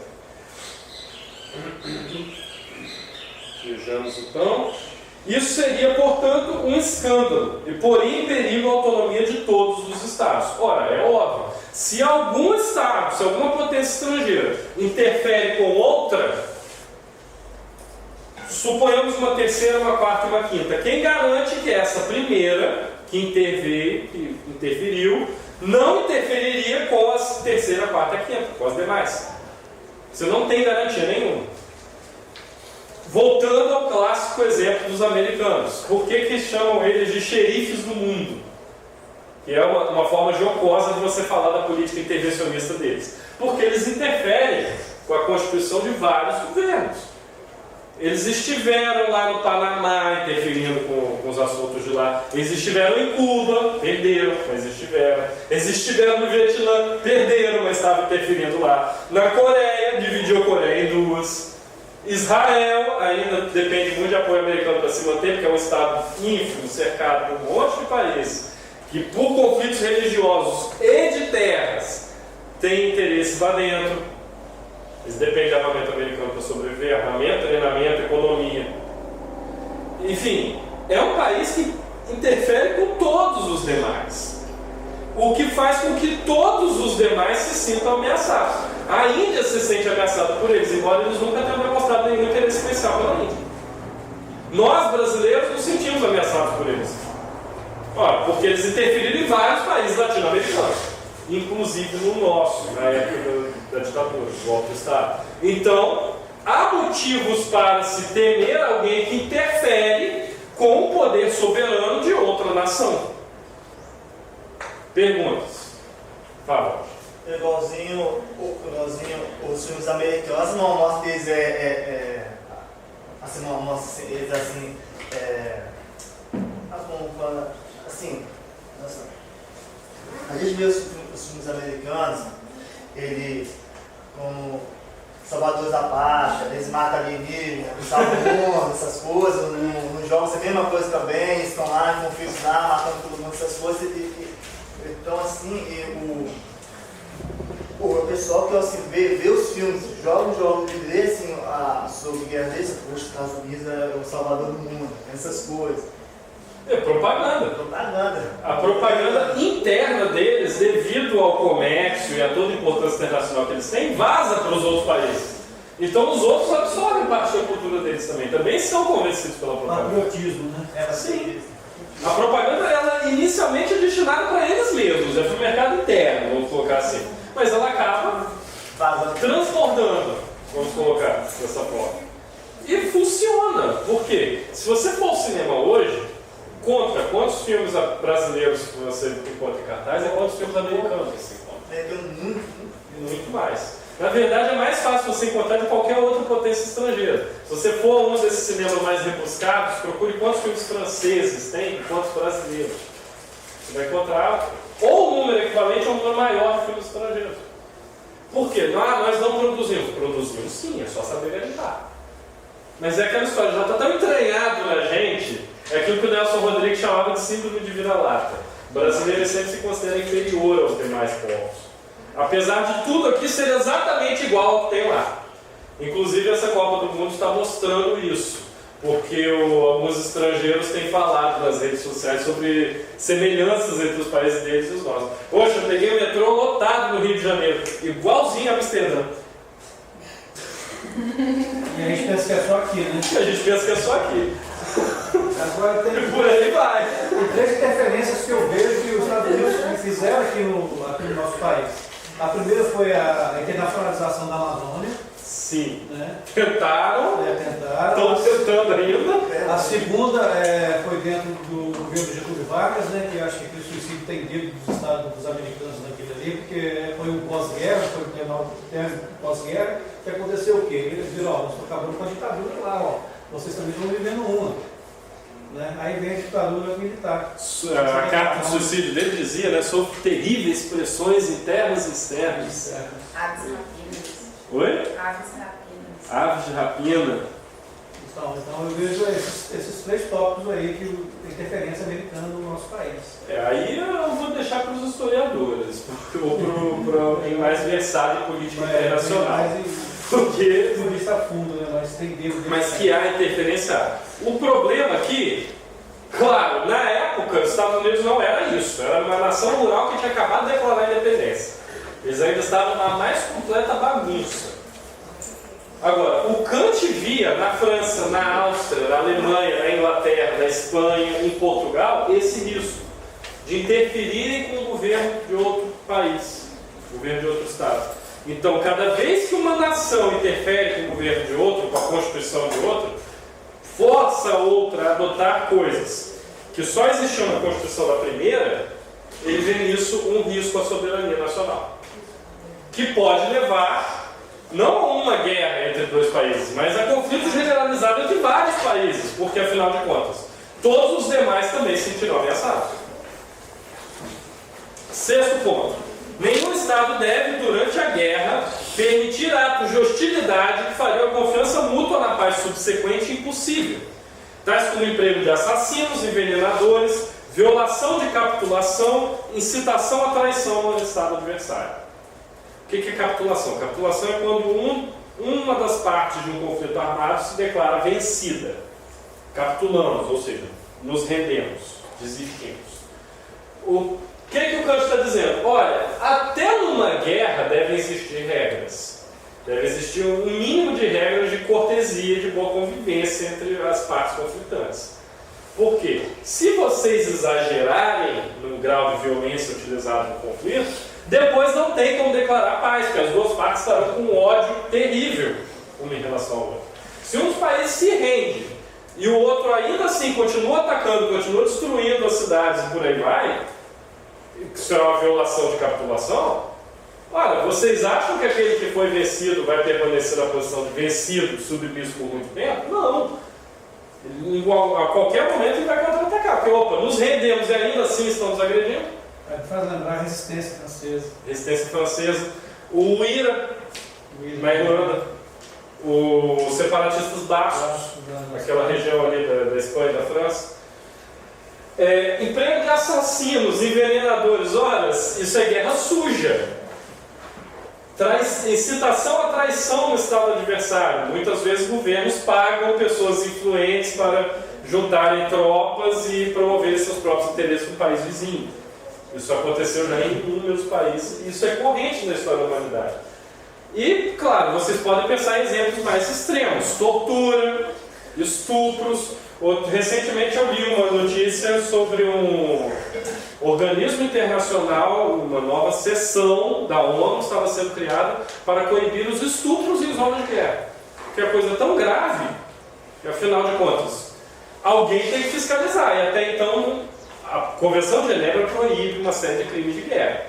Vejamos então. Isso seria, portanto, um escândalo e poria em perigo a autonomia de todos os Estados. Ora, é óbvio, se algum Estado, se alguma potência estrangeira interfere com outra, suponhamos uma terceira, uma quarta e uma quinta, quem garante que essa primeira que interferiu, não interferiria com as terceira, quarta e quinta, com as demais? Você não tem garantia nenhuma. Voltando ao clássico exemplo dos americanos, por que chamam eles de xerifes do mundo? Que é uma forma jocosa de você falar da política intervencionista deles. Porque eles interferem com a constituição de vários governos. Eles estiveram lá no Panamá interferindo com os assuntos de lá. Eles estiveram em Cuba, perderam, mas estiveram. Eles estiveram no Vietnã, perderam, mas estavam interferindo lá. Na Coreia, dividiu a Coreia em duas. Israel ainda depende muito de apoio americano para se manter, porque é um Estado ínfimo, cercado por um monte de países que, por conflitos religiosos e de terras, tem interesses lá dentro. Eles dependem de armamento americano para sobreviver, armamento, treinamento, economia. Enfim, é um país que interfere com todos os demais. O que faz com que todos os demais se sintam ameaçados. A Índia se sente ameaçada por eles, embora eles nunca tenham demonstrado nenhum interesse especial pela Índia. Nós, brasileiros, nos sentimos ameaçados por eles. Ora, porque eles interferiram em vários países latino-americanos, inclusive no nosso, na época da ditadura, do golpe de Estado. Então, há motivos para se temer alguém que interfere com o poder soberano de outra nação. Perguntas? Fala. Igualzinho os filmes americanos não mostram que eles assim, não mostram eles assim, assim, nossa. A gente vê os filmes americanos, ele como salvadores da pátria, eles matam alienígenas, salvam o mundo, essas coisas. Nos jogos é a mesma coisa também, eles estão lá, conflitos lá, matando todo mundo, essas coisas. Então, assim, o pessoal que assim, vê os filmes, joga os jogos e vê assim, sobre guerra deles, os Estados Unidos é o salvador do mundo, essas coisas. É propaganda. A propaganda interna deles, devido ao comércio e a toda a importância internacional que eles têm, vaza para os outros países. Então os outros absorvem parte da cultura deles também. Também são convencidos pela propaganda. Patriotismo, né? Sim. A propaganda, ela inicialmente é destinada para eles mesmos, é para o mercado interno, vamos colocar assim. Mas ela acaba transbordando, vamos colocar dessa forma. E funciona. Por quê? Se você for ao cinema hoje, conta quantos filmes brasileiros você encontra em cartaz e quantos filmes americanos você encontra. Muito mais. Na verdade, é mais fácil você encontrar de qualquer outra potência estrangeira. Se você for a um desses cinemas mais rebuscados, procure quantos filmes franceses tem e quantos brasileiros. Você vai encontrar ou um número equivalente ou um número maior de filmes estrangeiros. Por quê? Nós não produzimos. Produzimos sim, é só saber realizar. Mas é aquela história, já está tão entranhado na gente, é aquilo que o Nelson Rodrigues chamava de síndrome de vira-lata. O brasileiro sempre se considera inferior aos demais povos. Apesar de tudo aqui ser exatamente igual ao que tem lá. Inclusive essa Copa do Mundo está mostrando isso. Porque alguns estrangeiros têm falado nas redes sociais sobre semelhanças entre os países deles e os nossos. Poxa, eu peguei o metrô lotado no Rio de Janeiro, igualzinho a Amsterdã. E a gente pensa que é só aqui, né? A gente pensa que é só aqui. Agora tem Por aí vai. três interferências que eu vejo que os Estados Unidos fizeram aqui no nosso país. A primeira foi a internacionalização da Amazônia. Sim. Né? Tentaram. Estão tentando ainda. A segunda foi dentro do governo Getúlio Vargas, né, que eu acho que aquele suicídio tem dedo dos americanos naquilo ali, porque foi um pós-guerra, foi um pós-guerra, que aconteceu o quê? Eles viram, nós estamos acabando com a ditadura lá, vocês também estão vivendo uma. Né? Aí vem a ditadura militar. A carta de suicídio dele dizia, né, sobre terríveis pressões internas e externas. Aves de rapina. Oi? Aves de rapina. Aves de rapina. Então eu vejo esses três tópicos aí que a interferência americana no nosso país. Aí eu vou deixar para os historiadores, ou para quem mais versado em política internacional. Porque turista fundo, né? Mas que há interferência. O problema aqui, claro, na época os Estados Unidos não era isso, era uma nação rural que tinha acabado de declarar a independência. Eles ainda estavam na mais completa bagunça. Agora, o Kant via na França, na Áustria, na Alemanha, na Inglaterra, na Espanha, em Portugal, esse risco de interferirem com o governo de outro país, o governo de outro estado. Então, cada vez que uma nação interfere com o governo de outro, com a constituição de outro, força a outra a adotar coisas que só existiam na constituição da primeira, ele vê nisso um risco à soberania nacional. Que pode levar, não a uma guerra entre dois países, mas a conflitos generalizados entre vários países, porque, afinal de contas, todos os demais também se sentirão ameaçados. Sexto ponto. Nenhum Estado deve, durante a guerra, permitir atos de hostilidade que fariam a confiança mútua na paz subsequente impossível, tais como emprego de assassinos, envenenadores, violação de capitulação, incitação à traição no Estado adversário. O que é capitulação? Capitulação é quando uma das partes de um conflito armado se declara vencida. Capitulamos, ou seja, nos rendemos, desistimos. O que o Kant está dizendo? Olha, até numa guerra devem existir regras. Deve existir um mínimo de regras de cortesia, de boa convivência entre as partes conflitantes. Por quê? Se vocês exagerarem no grau de violência utilizado no conflito, depois não tem como declarar paz, porque as duas partes estarão com um ódio terrível um em relação ao outro. Se um dos países se rende e o outro ainda assim continua atacando, continua destruindo as cidades e por aí vai, isso é uma violação de capitulação, olha, vocês acham que aquele que foi vencido vai permanecer na posição de vencido, submisso por muito tempo? Não. A qualquer momento ele vai contra-atacar, porque opa, nos rendemos e ainda assim estamos agredindo. Faz lembrar a resistência francesa. Resistência francesa, o IRA, na Irlanda, os separatistas bascos, aquela região ali da Espanha e da França. Emprego de assassinos, envenenadores, olha, isso é guerra suja. Incitação à traição no estado adversário. Muitas vezes governos pagam pessoas influentes para juntarem tropas e promoverem seus próprios interesses no país vizinho. Isso aconteceu já em inúmeros países, e isso é corrente na história da humanidade. E, claro, vocês podem pensar em exemplos mais extremos: tortura, estupros. Recentemente eu li uma notícia sobre um organismo internacional, uma nova seção da ONU estava sendo criada para coibir os estupros em zonas de guerra. Que é coisa tão grave que, afinal de contas, alguém tem que fiscalizar. E até então, a Convenção de Genebra proíbe uma série de crimes de guerra.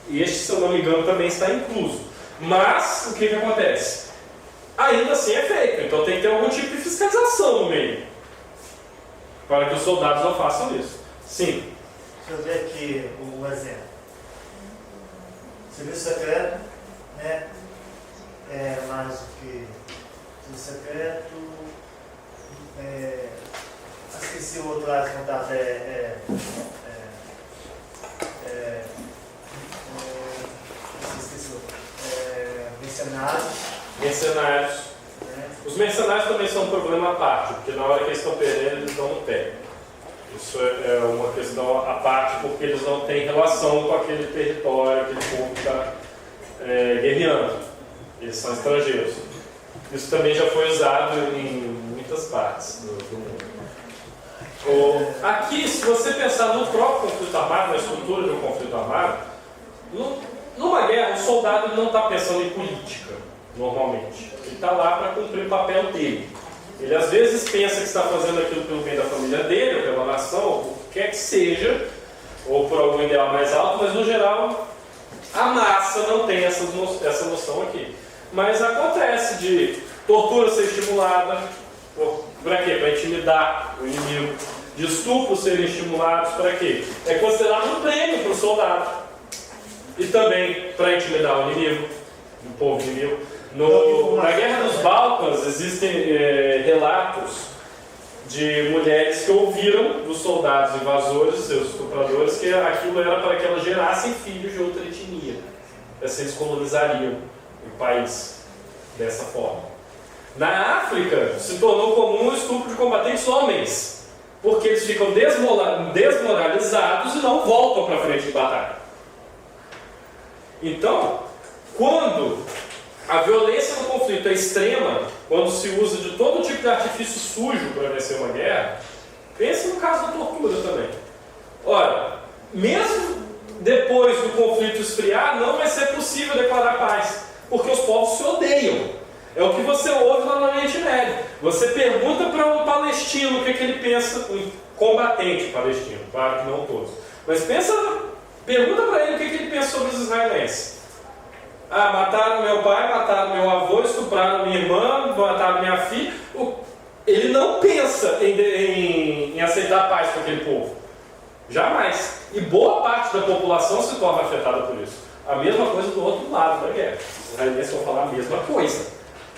E este, se eu não me engano, também está incluso. Mas, o que acontece? Ainda assim é feito. Então tem que ter algum tipo de fiscalização no meio, para que os soldados não façam isso. Sim. Deixa eu ver aqui o exemplo. Serviço secreto, né? É mais do que serviço secreto. Esqueci o outro lado de contato. Esqueci o outro. Mercenários. Mercenários. Os mercenários também são um problema à parte, porque na hora que eles estão perdendo, eles dão no pé. Isso é uma questão à parte, porque eles não têm relação com aquele território, aquele povo que está guerreando. Eles são estrangeiros. Isso também já foi usado em muitas partes do mundo. Aqui, se você pensar no próprio conflito armado, na estrutura de um conflito armado, numa guerra, o soldado não está pensando em política, normalmente. Ele está lá para cumprir o papel dele. Ele às vezes pensa que está fazendo aquilo pelo bem da família dele, ou pela nação, ou por que quer que seja, ou por algum ideal mais alto, mas no geral a massa não tem essa noção aqui. Mas acontece de tortura ser estimulada, para quê? Para intimidar o inimigo. De estupro serem estimulados, para quê? É considerado um prêmio para o soldado. E também para intimidar o inimigo, o povo inimigo. Na Guerra dos Balcãs existem relatos de mulheres que ouviram dos soldados invasores, seus estupradores, que aquilo era para que elas gerassem filhos de outra etnia. Assim eles colonizariam o país dessa forma. Na África se tornou comum o estupro de combatentes homens, porque eles ficam desmoralizados e não voltam para a frente de batalha. Então, quando a violência no conflito é extrema, quando se usa de todo tipo de artifício sujo para vencer uma guerra, pense no caso da tortura também. Ora, mesmo depois do conflito esfriar, não vai ser possível declarar paz, porque os povos se odeiam. É o que você ouve lá no Oriente Médio. Você pergunta para um palestino o que ele pensa, um combatente palestino, claro que não todos, mas pergunta para ele o que ele pensa sobre os israelenses. Ah, mataram meu pai, mataram meu avô, estupraram minha irmã, mataram minha filha. Ele não pensa em aceitar a paz com aquele povo. Jamais. E boa parte da população se torna afetada por isso. A mesma coisa do outro lado da guerra. Os israelenses vão falar a mesma coisa.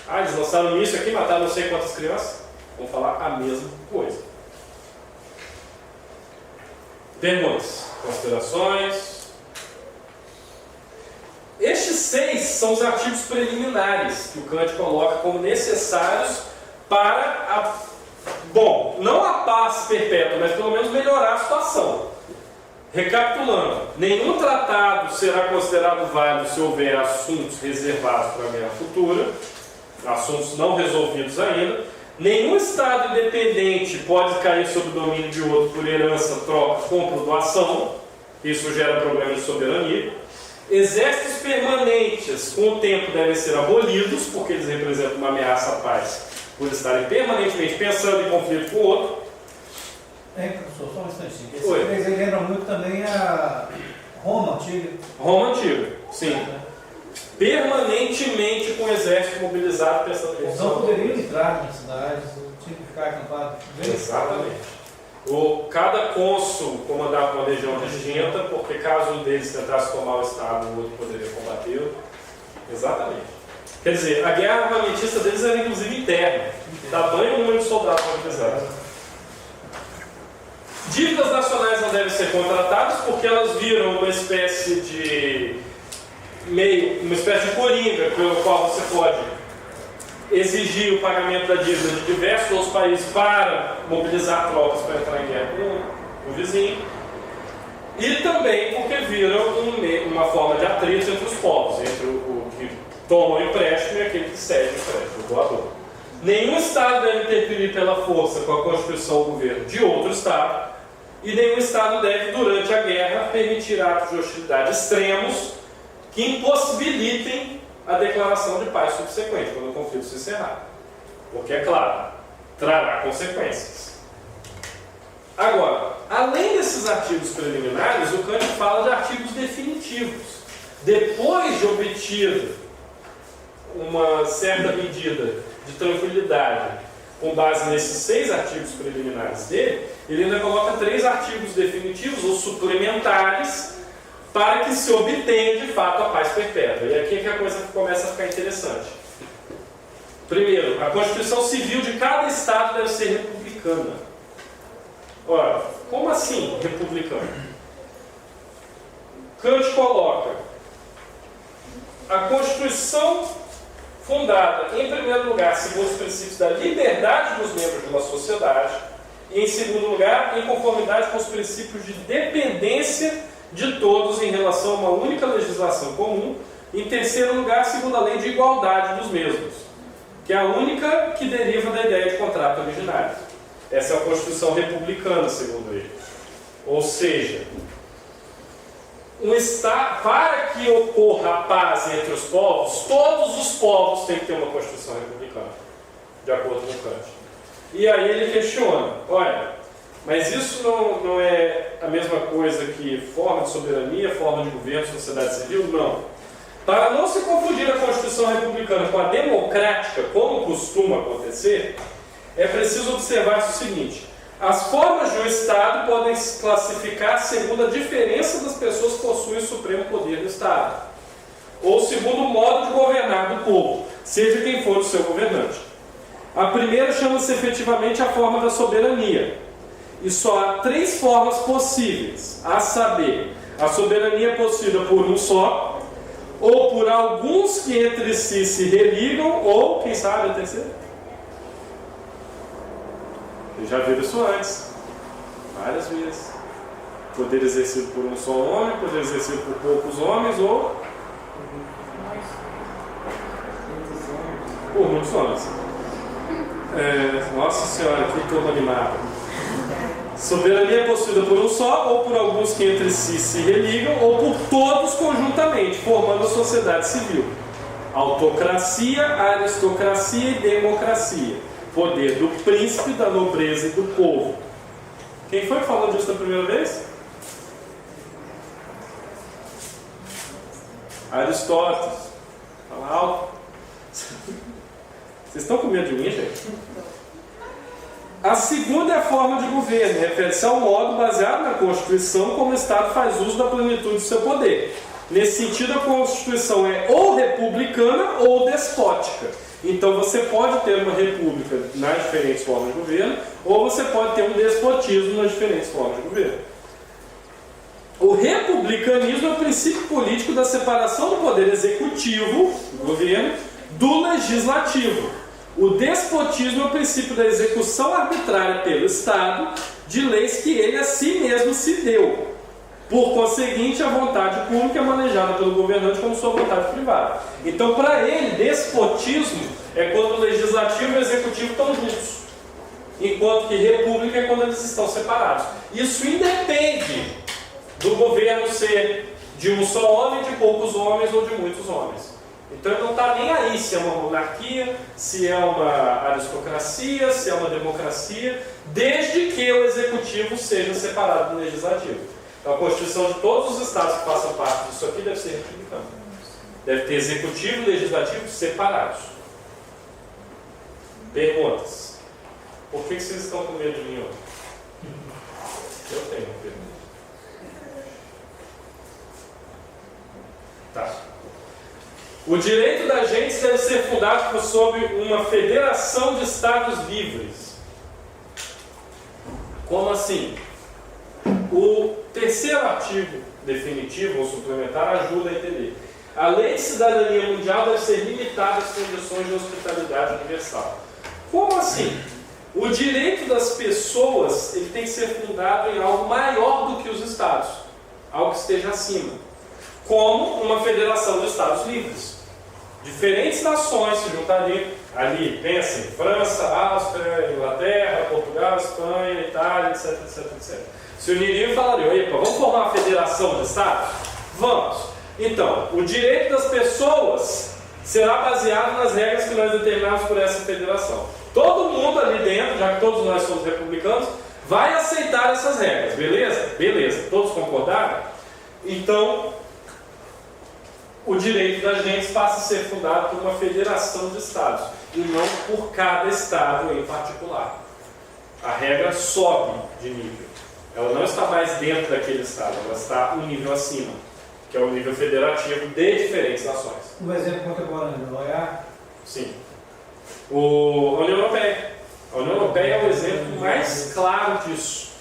Ah, eles lançaram isso aqui, mataram não sei quantas crianças. Vão falar a mesma coisa. Perguntas, considerações. Estes 6 são os artigos preliminares que o Kant coloca como necessários para não a paz perpétua, mas pelo menos melhorar a situação. Recapitulando, nenhum tratado será considerado válido se houver assuntos reservados para a guerra futura, assuntos não resolvidos ainda. Nenhum Estado independente pode cair sob o domínio de outro por herança, troca, compra ou doação. Isso gera problemas de soberania. Exércitos permanentes, com o tempo, devem ser abolidos, porque eles representam uma ameaça à paz, por estarem permanentemente pensando em conflito com o outro. Professor, só um instantinho. Esse Oi. 3 aí lembra muito também a Roma antiga. Roma antiga, sim. Permanentemente com o exército mobilizado pensando em Eles não poderiam entrar nas cidades, tinham que ficar acampados. Exatamente. Cada cônsul comandava uma legião distinta, porque caso um deles tentasse tomar o Estado, o outro poderia combatê-lo. Exatamente. Quer dizer, a guerra armamentista deles era inclusive interna. Tamanho número de soldados mobilizados. Dívidas nacionais não devem ser contratadas porque elas viram uma espécie de coringa pelo qual você pode exigir o pagamento da dívida de diversos outros países para mobilizar tropas para entrar em guerra com o vizinho. E também porque viram uma forma de atrito entre os povos, entre o que toma o empréstimo e aquele que cede o empréstimo, o doador. Nenhum Estado deve interferir pela força com a Constituição ou governo de outro Estado, e nenhum Estado deve, durante a guerra, permitir atos de hostilidade extremos que impossibilitem a declaração de paz subsequente, quando o conflito se encerrar. Porque, é claro, trará consequências. Agora, além desses artigos preliminares, o Kant fala de artigos definitivos. Depois de obtido uma certa medida de tranquilidade com base nesses 6 artigos preliminares dele, ele ainda coloca 3 artigos definitivos ou suplementares para que se obtenha de fato a paz perpétua. E aqui é que a coisa começa a ficar interessante. Primeiro, a Constituição Civil de cada Estado deve ser republicana. Ora, como assim republicana? Kant coloca a Constituição fundada, em primeiro lugar, segundo os princípios da liberdade dos membros de uma sociedade, e em segundo lugar, em conformidade com os princípios de dependência de todos em relação a uma única legislação comum, em terceiro lugar, segundo a lei de igualdade dos mesmos, que é a única que deriva da ideia de contrato originário. Essa é a Constituição republicana, segundo ele. Ou seja, para que ocorra a paz entre os povos, todos os povos têm que ter uma Constituição republicana, de acordo com Kant. E aí ele questiona, olha, mas isso não é a mesma coisa que forma de soberania, forma de governo, sociedade civil? Não. Para não se confundir a Constituição republicana com a democrática, como costuma acontecer, é preciso observar o seguinte: as formas de um Estado podem se classificar segundo a diferença das pessoas que possuem o supremo poder do Estado, ou segundo o modo de governar do povo, seja quem for o seu governante. A primeira chama-se efetivamente a forma da soberania. E só há 3 formas possíveis, a saber, a soberania possuída por um só, ou por alguns que entre si se religam, ou, quem sabe, a terceira? Eu já vi isso antes, várias vezes. Poder exercido por um só homem, poder exercido por poucos homens, ou por muitos homens. Nossa Senhora, que turma animada. Soberania possuída por um só, ou por alguns que entre si se religam, ou por todos conjuntamente, formando a sociedade civil. Autocracia, aristocracia e democracia. Poder do príncipe, da nobreza e do povo. Quem foi que falou disso da primeira vez? Aristóteles. Fala alto. Vocês estão com medo de mim, gente? A segunda é a forma de governo, refere-se ao modo baseado na Constituição como o Estado faz uso da plenitude do seu poder. Nesse sentido, a Constituição é ou republicana ou despótica. Então você pode ter uma república nas diferentes formas de governo, ou você pode ter um despotismo nas diferentes formas de governo. O republicanismo é o princípio político da separação do poder executivo, do governo, do legislativo. O despotismo é o princípio da execução arbitrária pelo Estado de leis que ele a si mesmo se deu. Por conseguinte, a vontade pública é manejada pelo governante como sua vontade privada. Então, para ele, despotismo é quando o legislativo e o executivo estão juntos, enquanto que república é quando eles estão separados. Isso independe do governo ser de um só homem, de poucos homens ou de muitos homens. Então ele não está nem aí se é uma monarquia, se é uma aristocracia, se é uma democracia, desde que o executivo seja separado do legislativo. Então a Constituição de todos os estados que façam parte disso aqui deve ser republicana. Deve ter executivo e legislativo separados. Perguntas. Por que vocês estão com medo de mim hoje? Eu tenho uma pergunta. Tá. O direito da gente deve ser fundado sob uma federação de estados livres. Como assim? O terceiro artigo definitivo ou suplementar ajuda a entender. A lei de cidadania mundial deve ser limitada às condições de hospitalidade universal. Como assim? O direito das pessoas ele tem que ser fundado em algo maior do que os estados, algo que esteja acima, como uma federação de estados livres. Diferentes nações se juntariam ali, pensem, França, Áustria, Inglaterra, Portugal, Espanha, Itália, etc, etc, etc. Se uniriam e falariam, epa, vamos formar uma federação de estados? Vamos! Então, o direito das pessoas será baseado nas regras que nós determinamos por essa federação. Todo mundo ali dentro, já que todos nós somos republicanos, vai aceitar essas regras, beleza? Beleza. Todos concordaram? Então, o direito da gente passa a ser fundado por uma federação de estados e não por cada estado em particular. A regra sobe de nível. Ela não está mais dentro daquele estado, ela está um nível acima, que é o nível federativo de diferentes nações. Um exemplo contemporâneo, não é? Sim. A União Europeia. A União Europeia é o exemplo mais claro disso.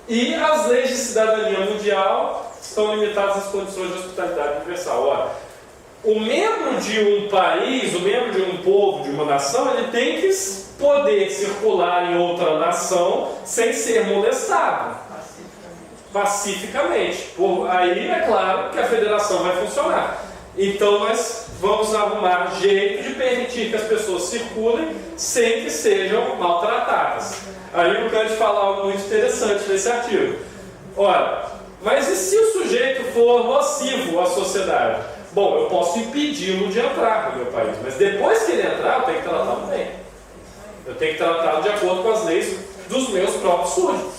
E as leis de cidadania mundial estão limitadas às condições de hospitalidade universal. Ora, o membro de um país, o membro de um povo, de uma nação, ele tem que poder circular em outra nação sem ser molestado. Pacificamente. Aí é claro que a federação vai funcionar. Então nós vamos arrumar jeito de permitir que as pessoas circulem sem que sejam maltratadas. Aí o Kant fala algo muito interessante nesse artigo. Ora, mas e se o sujeito for nocivo à sociedade? Bom, eu posso impedi-lo de entrar no meu país, mas depois que ele entrar, eu tenho que tratá-lo bem. Eu tenho que tratá-lo de acordo com as leis dos meus próprios súditos.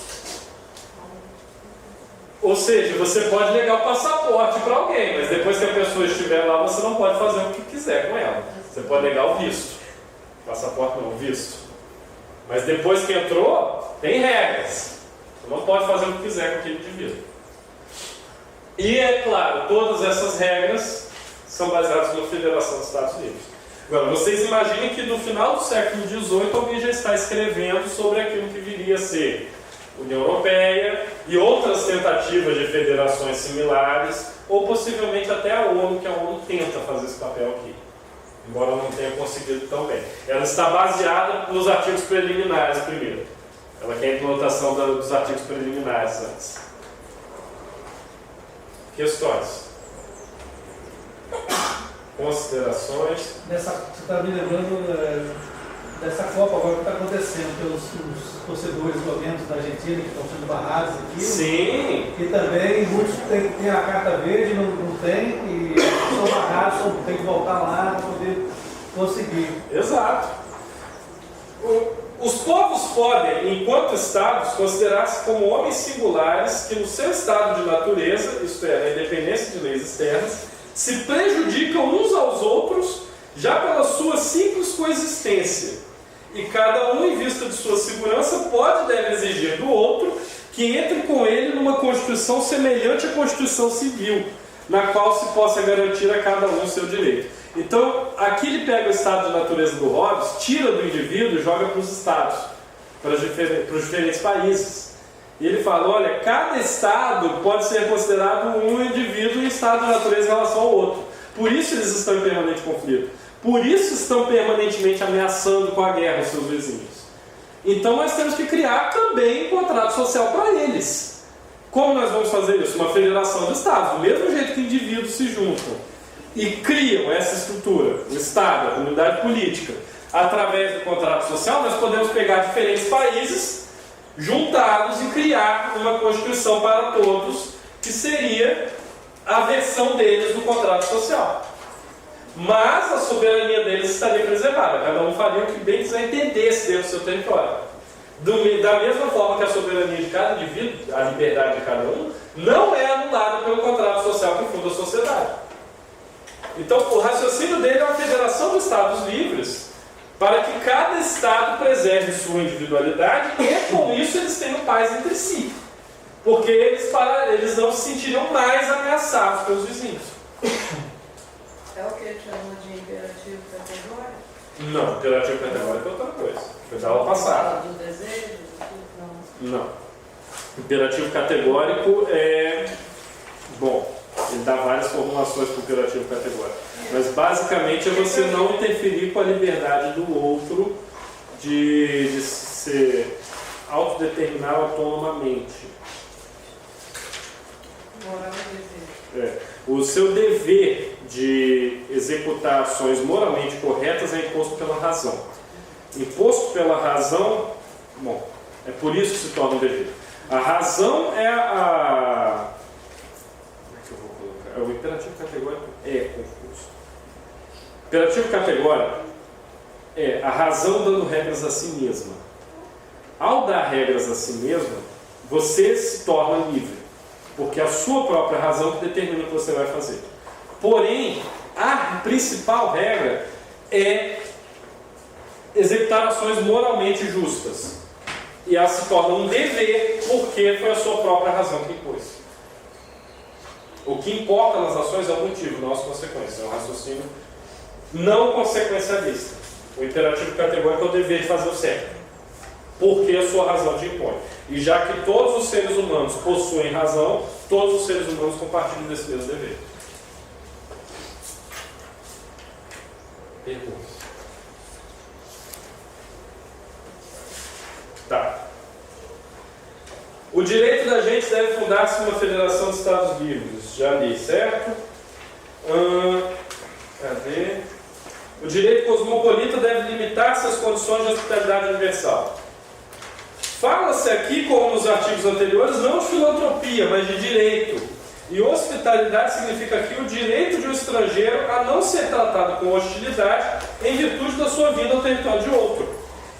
Ou seja, você pode negar o passaporte para alguém, mas depois que a pessoa estiver lá, você não pode fazer o que quiser com ela. Você pode negar o visto. Passaporte não, o visto. Mas depois que entrou, tem regras. Você não pode fazer o que quiser com aquele indivíduo. E é claro, todas essas regras são baseadas numa federação dos Estados Unidos. Agora, vocês imaginem que no final do século XVIII alguém já está escrevendo sobre aquilo que viria a ser União Europeia e outras tentativas de federações similares, ou possivelmente até a ONU, que a ONU tenta fazer esse papel aqui, embora não tenha conseguido tão bem. Ela está baseada nos artigos preliminares primeiro. Ela quer a implantação dos artigos preliminares antes. Questões? Considerações? Você está me lembrando dessa Copa agora que está acontecendo, pelos os torcedores governos da Argentina que estão sendo barrados aqui. Sim! E também muitos têm a carta verde, não tem, e são barrados, tem que voltar lá para poder conseguir. Exato. Os povos podem, enquanto estados, considerar-se como homens singulares que no seu estado de natureza, isto é, na independência de leis externas, se prejudicam uns aos outros já pela sua simples coexistência. E cada um, em vista de sua segurança, pode e deve exigir do outro que entre com ele numa Constituição semelhante à Constituição Civil, na qual se possa garantir a cada um o seu direito. Então, aqui ele pega o estado de natureza do Hobbes, tira do indivíduo e joga para os estados, para os diferentes países. E ele fala, olha, cada estado pode ser considerado um indivíduo em estado de natureza em relação ao outro. Por isso eles estão em permanente conflito. Por isso estão permanentemente ameaçando com a guerra os seus vizinhos. Então nós temos que criar também um contrato social para eles. Como nós vamos fazer isso? Uma federação de estados, do mesmo jeito que indivíduos se juntam e criam essa estrutura, o Estado, a comunidade política. Através do contrato social, nós podemos pegar diferentes países, juntá-los e criar uma Constituição para todos, que seria a versão deles do contrato social. Mas a soberania deles estaria preservada. Cada um faria o que bem quiser entendesse dentro do seu território. Da mesma forma que a soberania de cada indivíduo, a liberdade de cada um, não é anulada pelo contrato social que funda a sociedade. Então, o raciocínio dele é uma federação de Estados livres, para que cada Estado preserve sua individualidade e, com isso, eles tenham paz entre si. Porque eles não se sentiriam mais ameaçados pelos vizinhos. É o que ele chamou de imperativo categórico? Não, imperativo categórico é outra coisa. Foi da aula passada. Do desejo? Não. Não. Imperativo categórico é... Bom, ele dá várias formulações para o imperativo categórico. Mas basicamente é você não interferir com a liberdade do outro de se autodeterminar autonomamente. Moral e desejo. O seu dever de executar ações moralmente corretas é imposto pela razão. Imposto pela razão, bom, é por isso que se torna um dever. A razão é a... Como é que eu vou colocar? O imperativo categórico é confuso. Imperativo categórico é a razão dando regras a si mesma. Ao dar regras a si mesma, você se torna livre. Porque é a sua própria razão que determina o que você vai fazer. Porém, a principal regra é executar ações moralmente justas. E ela se torna um dever porque foi a sua própria razão que impôs. O que importa nas ações é o motivo, não as consequências. É um raciocínio não consequencialista. O imperativo categórico é o dever de fazer o certo. Porque a sua razão te impõe. E já que todos os seres humanos possuem razão, todos os seres humanos compartilham desse mesmo dever. Perguntas? Tá. O direito da gente deve fundar-se numa federação de Estados livres. Já li, certo? Cadê? O direito cosmopolita deve limitar-se às condições de hospitalidade universal. Fala-se aqui, como nos artigos anteriores, não de filantropia, mas de direito. E hospitalidade significa aqui o direito de um estrangeiro a não ser tratado com hostilidade em virtude da sua vinda ao território de outro.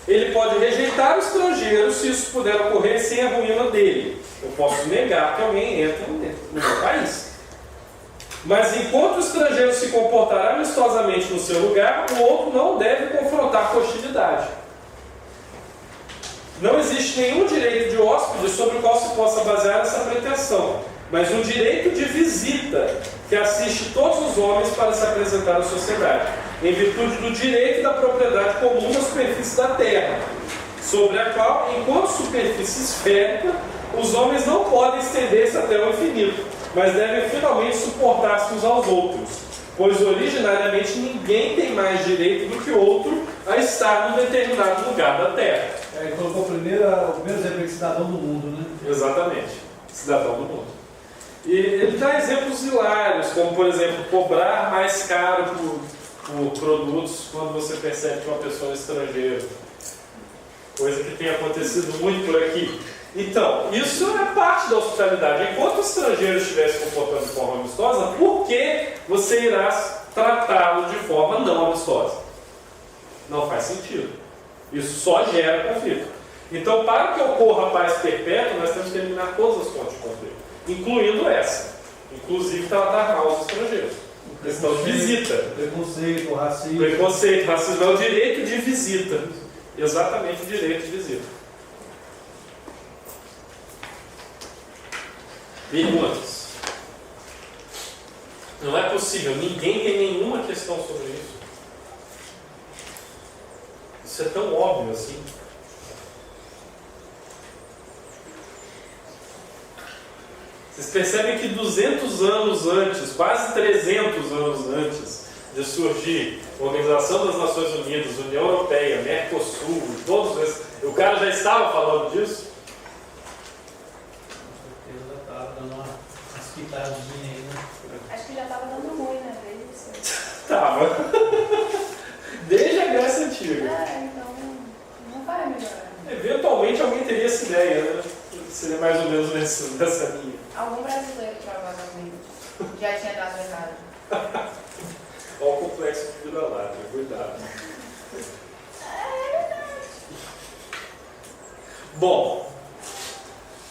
Ele pode rejeitar o estrangeiro se isso puder ocorrer sem a ruína dele. Eu posso negar que alguém entre no meu país. Mas enquanto o estrangeiro se comportar amistosamente no seu lugar, o outro não deve confrontar com hostilidade. Não existe nenhum direito de hóspede sobre o qual se possa basear essa pretensão, mas um direito de visita que assiste todos os homens para se apresentar à sociedade, em virtude do direito da propriedade comum da superfície da terra, sobre a qual, enquanto superfície esférica, os homens não podem estender-se até o infinito, mas devem finalmente suportar-se uns aos outros, pois originariamente ninguém tem mais direito do que outro a estar num determinado lugar da terra. Ele colocou o primeiro exemplo de cidadão do mundo, né? Exatamente, cidadão do mundo. E ele dá exemplos hilários, como por exemplo, cobrar mais caro por produtos quando você percebe que uma pessoa é estrangeira. Coisa que tem acontecido muito por aqui. Então, isso é parte da hospitalidade. Enquanto o estrangeiro estiver se comportando de forma amistosa, por que você irá tratá-lo de forma não amistosa? Não faz sentido. Isso só gera conflito. Então, para que ocorra a paz perpétua, nós temos que eliminar todas as fontes de conflito, incluindo essa. Inclusive tratar mal os estrangeiros. Questão de visita. Preconceito, racismo. Preconceito, racismo é o direito de visita. Exatamente o direito de visita. Perguntas? Não é possível, ninguém tem nenhuma questão sobre isso. Isso é tão óbvio assim. Vocês percebem que 200 anos antes, quase 300 anos antes de surgir a Organização das Nações Unidas, União Europeia, Mercosul, todos esses, o cara já estava falando disso? Ele já estava dando uma pitadinha aí, né? Acho que já estava dando ruim, né? Desde isso. Tava. Desde a Grécia Antiga. Então não vai melhorar. Eventualmente alguém teria essa ideia, né? Seria mais ou menos nessa linha. Algum brasileiro, provavelmente. Já complexo de vira-lata, cuidado. Bom,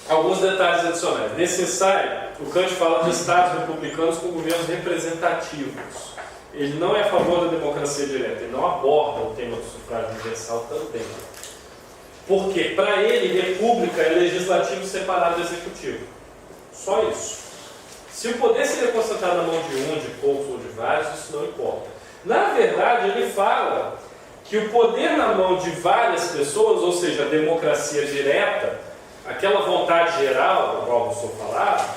alguns detalhes adicionais. Nesse ensaio, o Kant fala de estados republicanos com governos representativos. Ele não é a favor da democracia direta, ele não aborda o tema do sufrágio universal também. Porque, para ele, república é legislativo separado do executivo. Só isso. Se o poder seria concentrado na mão de um, de poucos ou de vários, isso não importa. Na verdade, ele fala que o poder na mão de várias pessoas, ou seja, a democracia direta, aquela vontade geral, da qual o Rousseau falava,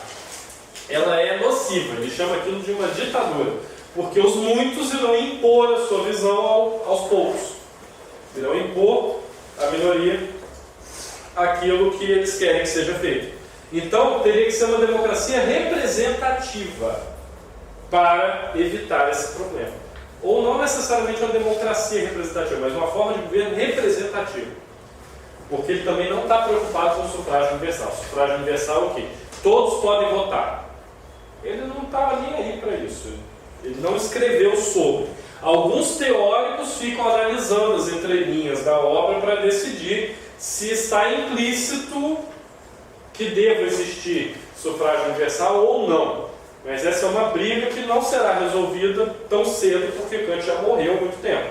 ela é nociva. Ele chama aquilo de uma ditadura. Porque os muitos irão impor a sua visão aos poucos. Irão impor à minoria aquilo que eles querem que seja feito. Então, teria que ser uma democracia representativa para evitar esse problema. Ou não necessariamente uma democracia representativa, mas uma forma de governo representativa. Porque ele também não está preocupado com o sufrágio universal. O sufrágio universal é o quê? Todos podem votar. Ele não estava nem aí para isso. Ele não escreveu sobre. Alguns teóricos ficam analisando as entrelinhas da obra para decidir se está implícito que deva existir sufrágio universal ou não. Mas essa é uma briga que não será resolvida tão cedo, porque Kant já morreu há muito tempo.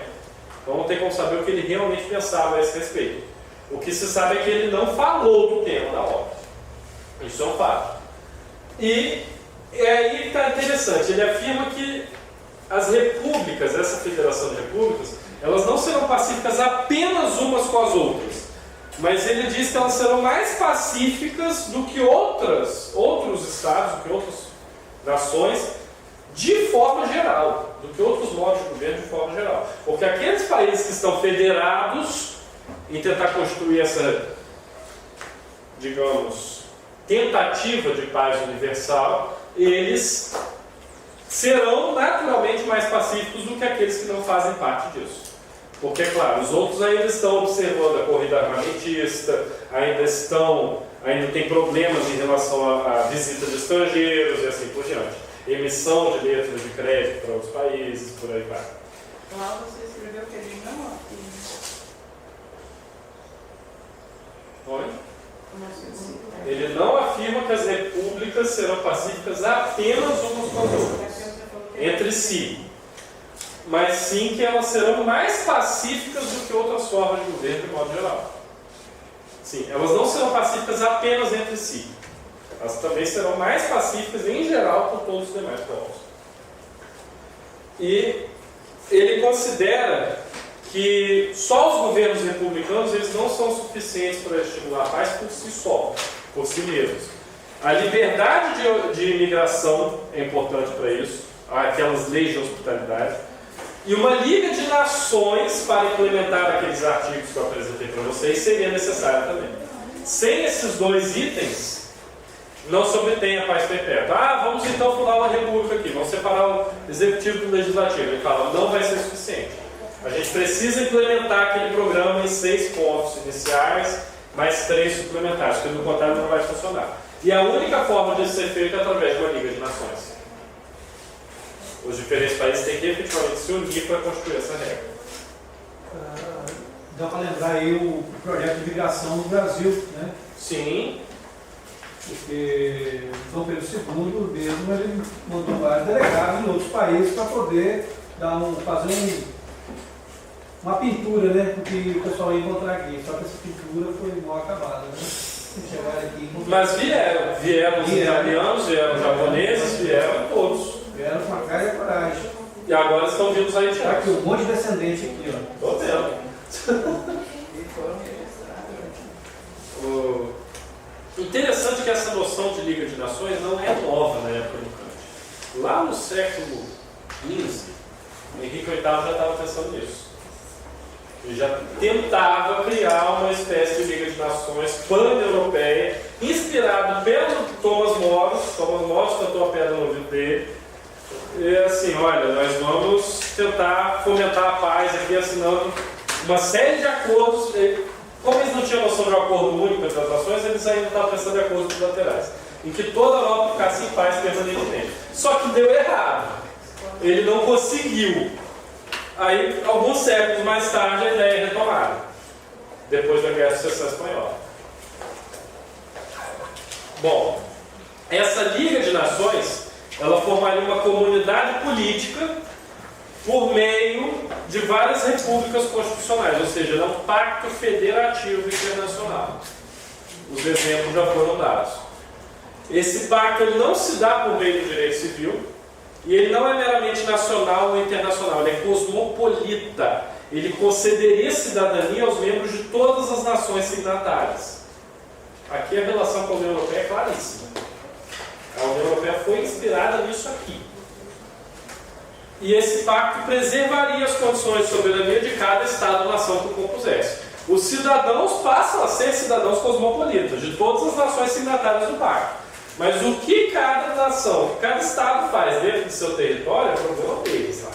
Então não tem como saber o que ele realmente pensava a esse respeito. O que se sabe é que ele não falou do tema da obra. Isso é um fato. E aí está interessante, ele afirma que as repúblicas, essa federação de repúblicas, elas não serão pacíficas apenas umas com as outras, mas ele diz que elas serão mais pacíficas do que outros estados, do que outras nações, de forma geral, do que outros modos de governo de forma geral. Porque aqueles países que estão federados em tentar construir essa, digamos, tentativa de paz universal, eles serão naturalmente mais pacíficos do que aqueles que não fazem parte disso. Porque, é claro, os outros ainda estão observando a corrida armamentista, ainda tem problemas em relação à visita de estrangeiros e assim por diante. Emissão de letras de crédito para outros países, por aí vai. Lá você escreveu que ele não afirma. Oi? Ele não afirma que as repúblicas serão pacíficas apenas umas com as outras, entre si. Mas sim que elas serão mais pacíficas do que outras formas de governo de modo geral. Sim, elas não serão pacíficas apenas entre si. Elas também serão mais pacíficas em geral com todos os demais povos. E ele considera que só os governos republicanos eles não são suficientes para estimular a paz por si só, por si mesmos. A liberdade de imigração é importante para isso, aquelas leis de hospitalidade, e uma liga de nações para implementar aqueles artigos que eu apresentei para vocês seria necessária também. Sem esses dois itens, não se obtém a paz perpétua. Vamos então fundar uma república aqui, vamos separar o executivo do legislativo. Ele fala, não vai ser suficiente. A gente precisa implementar aquele programa em 6 pontos iniciais, mais 3 suplementares, porque do contrário não vai funcionar. E a única forma disso ser feito é através de uma Liga de Nações. Os diferentes países têm que efetivamente se unir para construir essa regra. Dá para lembrar aí o projeto de migração no Brasil, né? Sim. Porque Dom Pedro II mesmo ele mandou vários delegados em outros países para poder fazer uma pintura, né? Porque o pessoal ia encontrar aqui. Só que essa pintura foi mal acabada, né? Chegaram aqui, mas vieram os italianos, vieram os japoneses, vieram todos. Vieram com a cara e a coragem. E agora estão vindo os Tá haitianos. aqui um monte de descendente aqui, ó. Tô vendo. E foram registrados. Interessante que essa noção de Liga de Nações não é nova na época do Kant. Lá no século XV, Henrique VIII já estava pensando nisso. Ele já tentava criar uma espécie de Liga de Nações pan-europeia, inspirado pelo Thomas More. Thomas More cantou a pedra no ouvido dele. E assim, olha, nós vamos tentar fomentar a paz aqui, assinando uma série de acordos. Como eles não tinham noção de um acordo único entre as nações, eles ainda estavam pensando em acordos bilaterais, em que toda a Europa ficasse em paz permanentemente. Só que deu errado. Ele não conseguiu. Aí, alguns séculos mais tarde, a ideia é retomada, depois da Guerra de Sucessão Espanhola. Bom, essa Liga de Nações, ela formaria uma comunidade política por meio de várias repúblicas constitucionais, ou seja, ela é um pacto federativo internacional. Os exemplos já foram dados. Esse pacto ele não se dá por meio do direito civil e ele não é meramente nacional ou internacional, ele é cosmopolita. Ele concederia cidadania aos membros de todas as nações signatárias. Aqui a relação com a União Europeia é claríssima. A União Europeia foi inspirada nisso aqui. E esse pacto preservaria as condições de soberania de cada Estado-nação que o compusesse. Os cidadãos passam a ser cidadãos cosmopolitas, de todas as nações signatárias do pacto. Mas o que cada nação, cada Estado faz dentro do seu território é problema deles lá.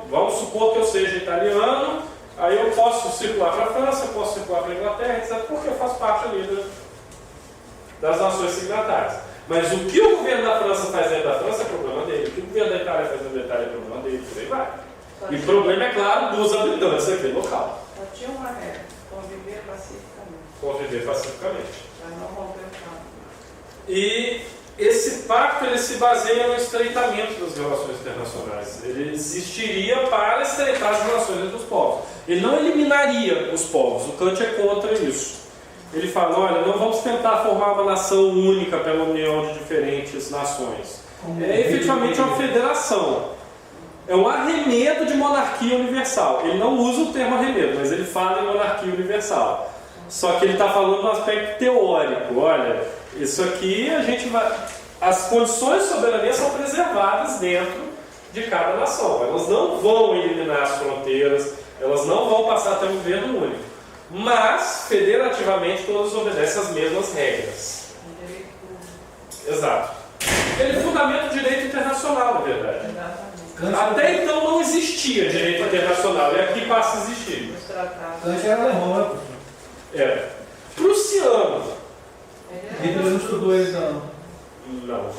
Vamos supor que eu seja italiano, aí eu posso circular para a França, eu posso circular para a Inglaterra, etc., porque eu faço parte ali das nações signatárias. Mas o que o governo da França faz dentro da França é problema dele, o que o governo da Itália faz dentro da Itália é problema dele, por aí vai. E o problema, é claro, dos habitantes daquele local. Só tinha uma regra: conviver pacificamente. Conviver pacificamente. Para não romper o campo. E esse pacto ele se baseia no estreitamento das relações internacionais. Ele existiria para estreitar as relações entre os povos. Ele não eliminaria os povos. O Kant é contra isso. Ele fala, olha, não vamos tentar formar uma nação única pela união de diferentes nações. É efetivamente uma federação. É um arremedo de monarquia universal. Ele não usa o termo arremedo, mas ele fala em monarquia universal. Só que ele está falando no aspecto teórico. Olha, isso aqui a gente vai... As condições de soberania são preservadas dentro de cada nação. Elas não vão eliminar as fronteiras, elas não vão passar a ter um governo único. Mas, federativamente, todas obedecem às mesmas regras. Direito público. Exato. Ele fundamenta o direito internacional, na verdade. Exatamente. Até então não existia direito internacional, e aqui passa a existir. Os tratados. Kant era alemão, né, professor? É. Prussiano. Hitler não estudou ele, não. Não.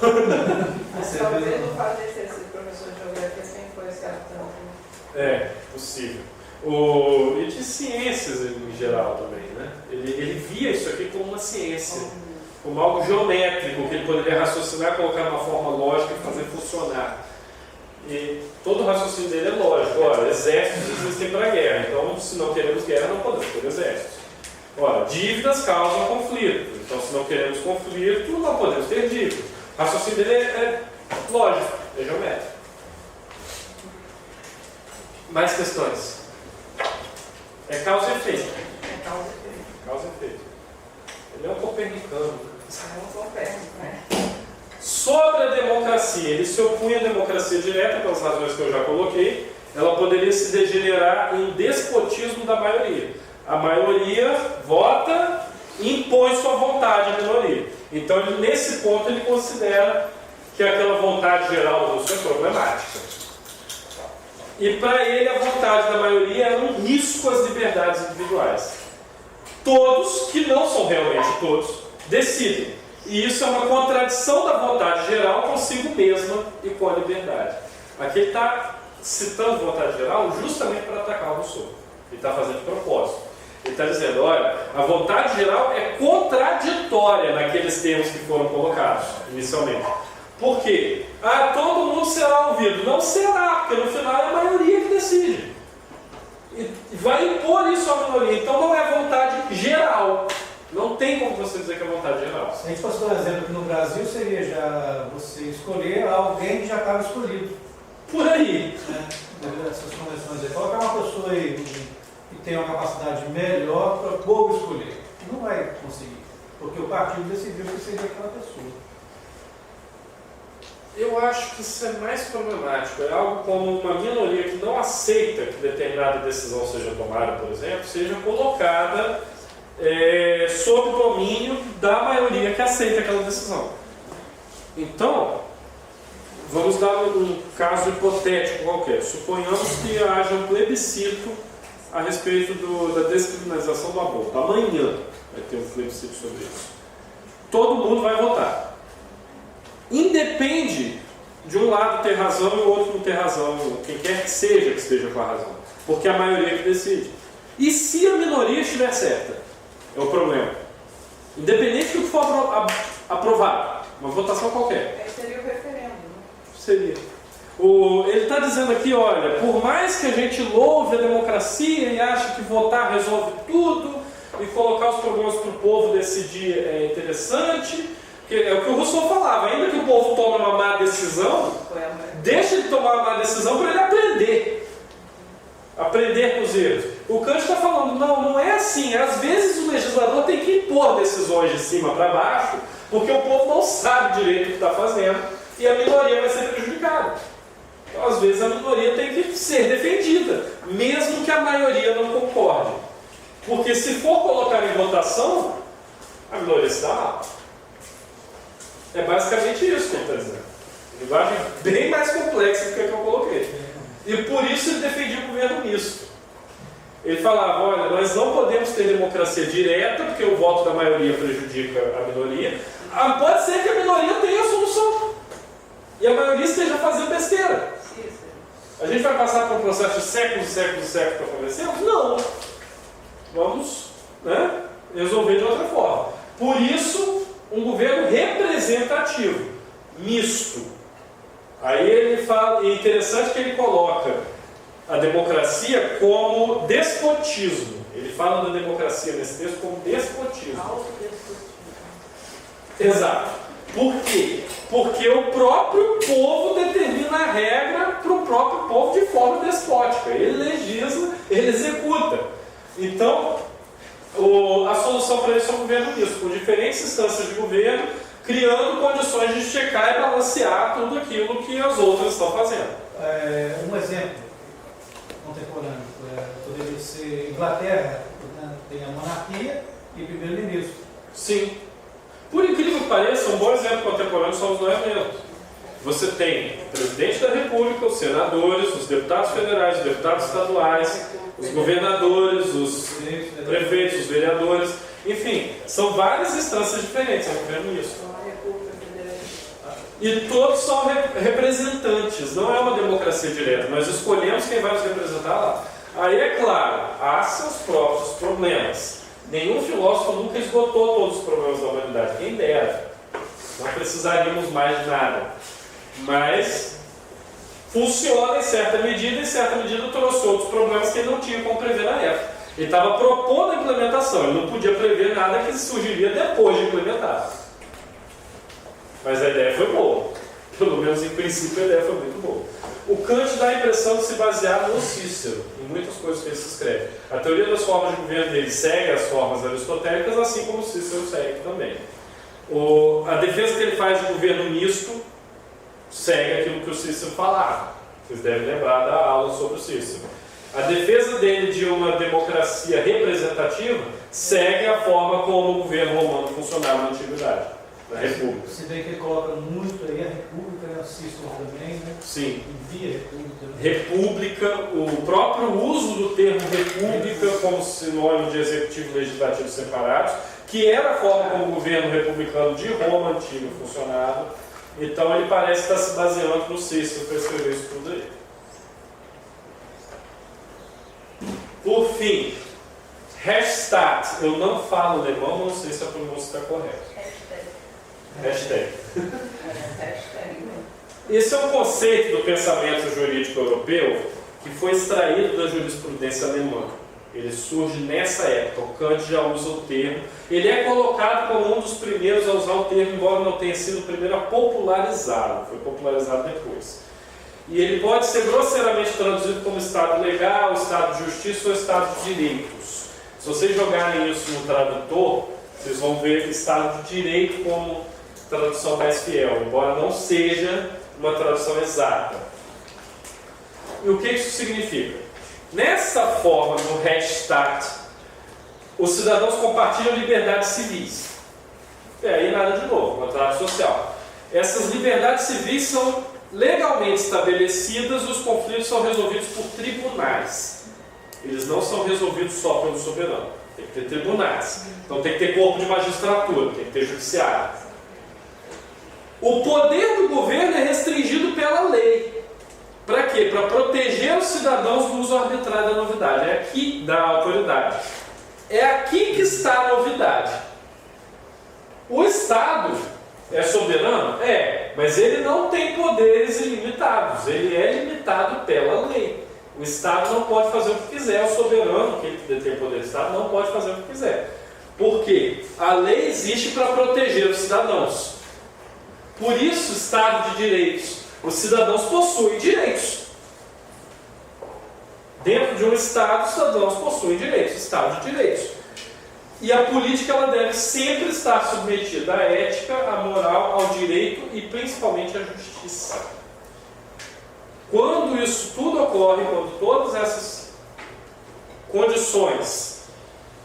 Mas talvez no fato de ter sido professor de geografia sempre foi esse cara tanto. É, possível. E de ciências em geral também, né? Ele via isso aqui como uma ciência, como algo geométrico, que ele poderia raciocinar, colocar de uma forma lógica e fazer funcionar. E todo o raciocínio dele é lógico. Olha, exércitos existem para guerra, então se não queremos guerra, não podemos ter exércitos. Olha, dívidas causam conflito, então se não queremos conflito, não podemos ter dívidas. O raciocínio dele é lógico, é geométrico. Mais questões? É causa e efeito. É causa e efeito. Causa e efeito. Ele é um copernicano. Não sou perto, né? Sobre a democracia, ele se opunha à democracia direta, pelas razões que eu já coloquei. Ela poderia se degenerar em despotismo da maioria. A maioria vota e impõe sua vontade à minoria. Então, nesse ponto, ele considera que aquela vontade geral da Rússia é problemática. E para ele, a vontade da maioria era um risco às liberdades individuais. Todos, que não são realmente todos, decidem. E isso é uma contradição da vontade geral consigo mesma e com a liberdade. Aqui ele está citando vontade geral justamente para atacar o Rousseau. Ele está fazendo de propósito. Ele está dizendo, olha, a vontade geral é contraditória naqueles termos que foram colocados inicialmente. Por quê? Todo mundo será ouvido. Não será, porque no final é a maioria que decide. E vai impor isso à minoria. Então não é vontade geral. Não tem como você dizer que é vontade geral. Se a gente fosse dar um exemplo que no Brasil seria já você escolher alguém que já estava escolhido. Por aí. Né? Essas convenções aí. Colocar uma pessoa aí que tem uma capacidade melhor para o povo escolher. Não vai conseguir. Porque o partido decidiu que seria aquela pessoa. Eu acho que isso é mais problemático. É algo como uma minoria que não aceita que determinada decisão seja tomada, por exemplo, seja colocada sob o domínio da maioria que aceita aquela decisão. Então, vamos dar um caso hipotético qualquer. Suponhamos que haja um plebiscito a respeito da descriminalização do aborto. Amanhã vai ter um plebiscito sobre isso. Todo mundo vai votar. Independe de um lado ter razão e o outro não ter razão, quem quer que esteja com a razão, porque é a maioria que decide. E se a minoria estiver certa? É o problema. Independente do que for aprovado, uma votação qualquer. Aí seria o referendo, né? Seria. Ele está dizendo aqui, olha, por mais que a gente louve a democracia e ache que votar resolve tudo e colocar os problemas para o povo decidir é interessante, é o que o Rousseau falava, ainda que o povo tome uma má decisão, deixa ele tomar uma má decisão para ele aprender com os erros. O Kant está falando, não é assim, às vezes o legislador tem que impor decisões de cima para baixo, porque o povo não sabe direito o que está fazendo e a minoria vai ser prejudicada. Então, às vezes a minoria tem que ser defendida, mesmo que a maioria não concorde. Porque se for colocar em votação, a minoria se dá mal. É basicamente isso que ele está dizendo. Linguagem bem mais complexa do que a que eu coloquei. E por isso ele defendia o governo misto. Ele falava, olha, nós não podemos ter democracia direta, porque o voto da maioria prejudica a minoria. Pode ser que a minoria tenha a solução. E a maioria esteja fazendo besteira. A gente vai passar por um processo de séculos para convencê-los? Não. Vamos, resolver de outra forma. Por isso, um governo representativo, misto. Aí ele fala, é interessante que ele coloca a democracia como despotismo. Ele fala da democracia nesse texto como despotismo. Autodespotismo. Exato. Por quê? Porque o próprio povo determina a regra para o próprio povo de forma despótica. Ele legisla, ele executa. Então, a solução para isso é um governo misto, com diferentes instâncias de governo, criando condições de checar e balancear tudo aquilo que as outras estão fazendo. Um exemplo contemporâneo poderia ser Inglaterra, né? Tem a monarquia e primeiro-ministro. Sim. Por incrível que pareça, um bom exemplo contemporâneo somos nós mesmos. Você tem o presidente da República, os senadores, os deputados federais, os deputados estaduais, os governadores, os prefeitos, os vereadores, enfim, são várias instâncias diferentes, é um governo misto. E todos são representantes, não é uma democracia direta, nós escolhemos quem vai nos representar lá. Aí é claro, há seus próprios problemas. Nenhum filósofo nunca esgotou todos os problemas da humanidade, quem dera. Não precisaríamos mais de nada. Mas funciona em certa medida, e em certa medida trouxe outros problemas que ele não tinha como prever na época. Ele estava propondo a implementação, ele não podia prever nada que surgiria depois de implementar. Mas a ideia foi boa. Pelo menos em princípio a ideia foi muito boa. O Kant dá a impressão de se basear no Cícero, em muitas coisas que ele se escreve. A teoria das formas de governo dele segue as formas aristotélicas, assim como o Cícero segue também. A defesa que ele faz de governo misto segue aquilo que o Cícero falava. Vocês devem lembrar da aula sobre o Cícero. A defesa dele de uma democracia representativa segue a forma como o governo romano funcionava na antiguidade, na República. Se bem que ele coloca muito aí a República, né? Cícero também, né? Sim. Envia República. Né? República, o próprio uso do termo república como sinônimo de executivo e legislativo separados, que era a forma como o governo republicano de Roma antiga funcionava. Então ele parece estar se baseando no Cícero para escrever isso tudo aí. Por fim, Rechtsstaat. Eu não falo alemão, não sei se a pronúncia está correta. Hashtag. Esse é um conceito do pensamento jurídico europeu que foi extraído da jurisprudência alemã. Ele surge nessa época, o Kant já usa o termo. Ele é colocado como um dos primeiros a usar o termo, embora não tenha sido o primeiro a popularizá-lo. Foi popularizado depois. E ele pode ser grosseiramente traduzido como Estado legal, Estado de justiça ou Estado de direitos. Se vocês jogarem isso no tradutor, vocês vão ver Estado de direito como tradução mais fiel, embora não seja uma tradução exata. E o que isso significa? Nessa forma, no Rechtsstaat, os cidadãos compartilham liberdades civis. E aí nada de novo, contrato social. Essas liberdades civis são legalmente estabelecidas, os conflitos são resolvidos por tribunais. Eles não são resolvidos só pelo soberano. Tem que ter tribunais. Então tem que ter corpo de magistratura, tem que ter judiciário. O poder do governo é restringido pela lei. Para quê? Para proteger os cidadãos do uso arbitrário da novidade. É aqui da autoridade. É aqui que está a novidade. O Estado é soberano? É, mas ele não tem poderes ilimitados. Ele é limitado pela lei. O Estado não pode fazer o que quiser. O soberano, que detém poder do Estado, não pode fazer o que quiser. Por quê? A lei existe para proteger os cidadãos. Por isso, Estado de direitos. Os cidadãos possuem direitos. Dentro de um Estado, os cidadãos possuem direitos. Estado de direitos. E a política ela deve sempre estar submetida à ética, à moral, ao direito e principalmente à justiça. Quando isso tudo ocorre, quando todas essas condições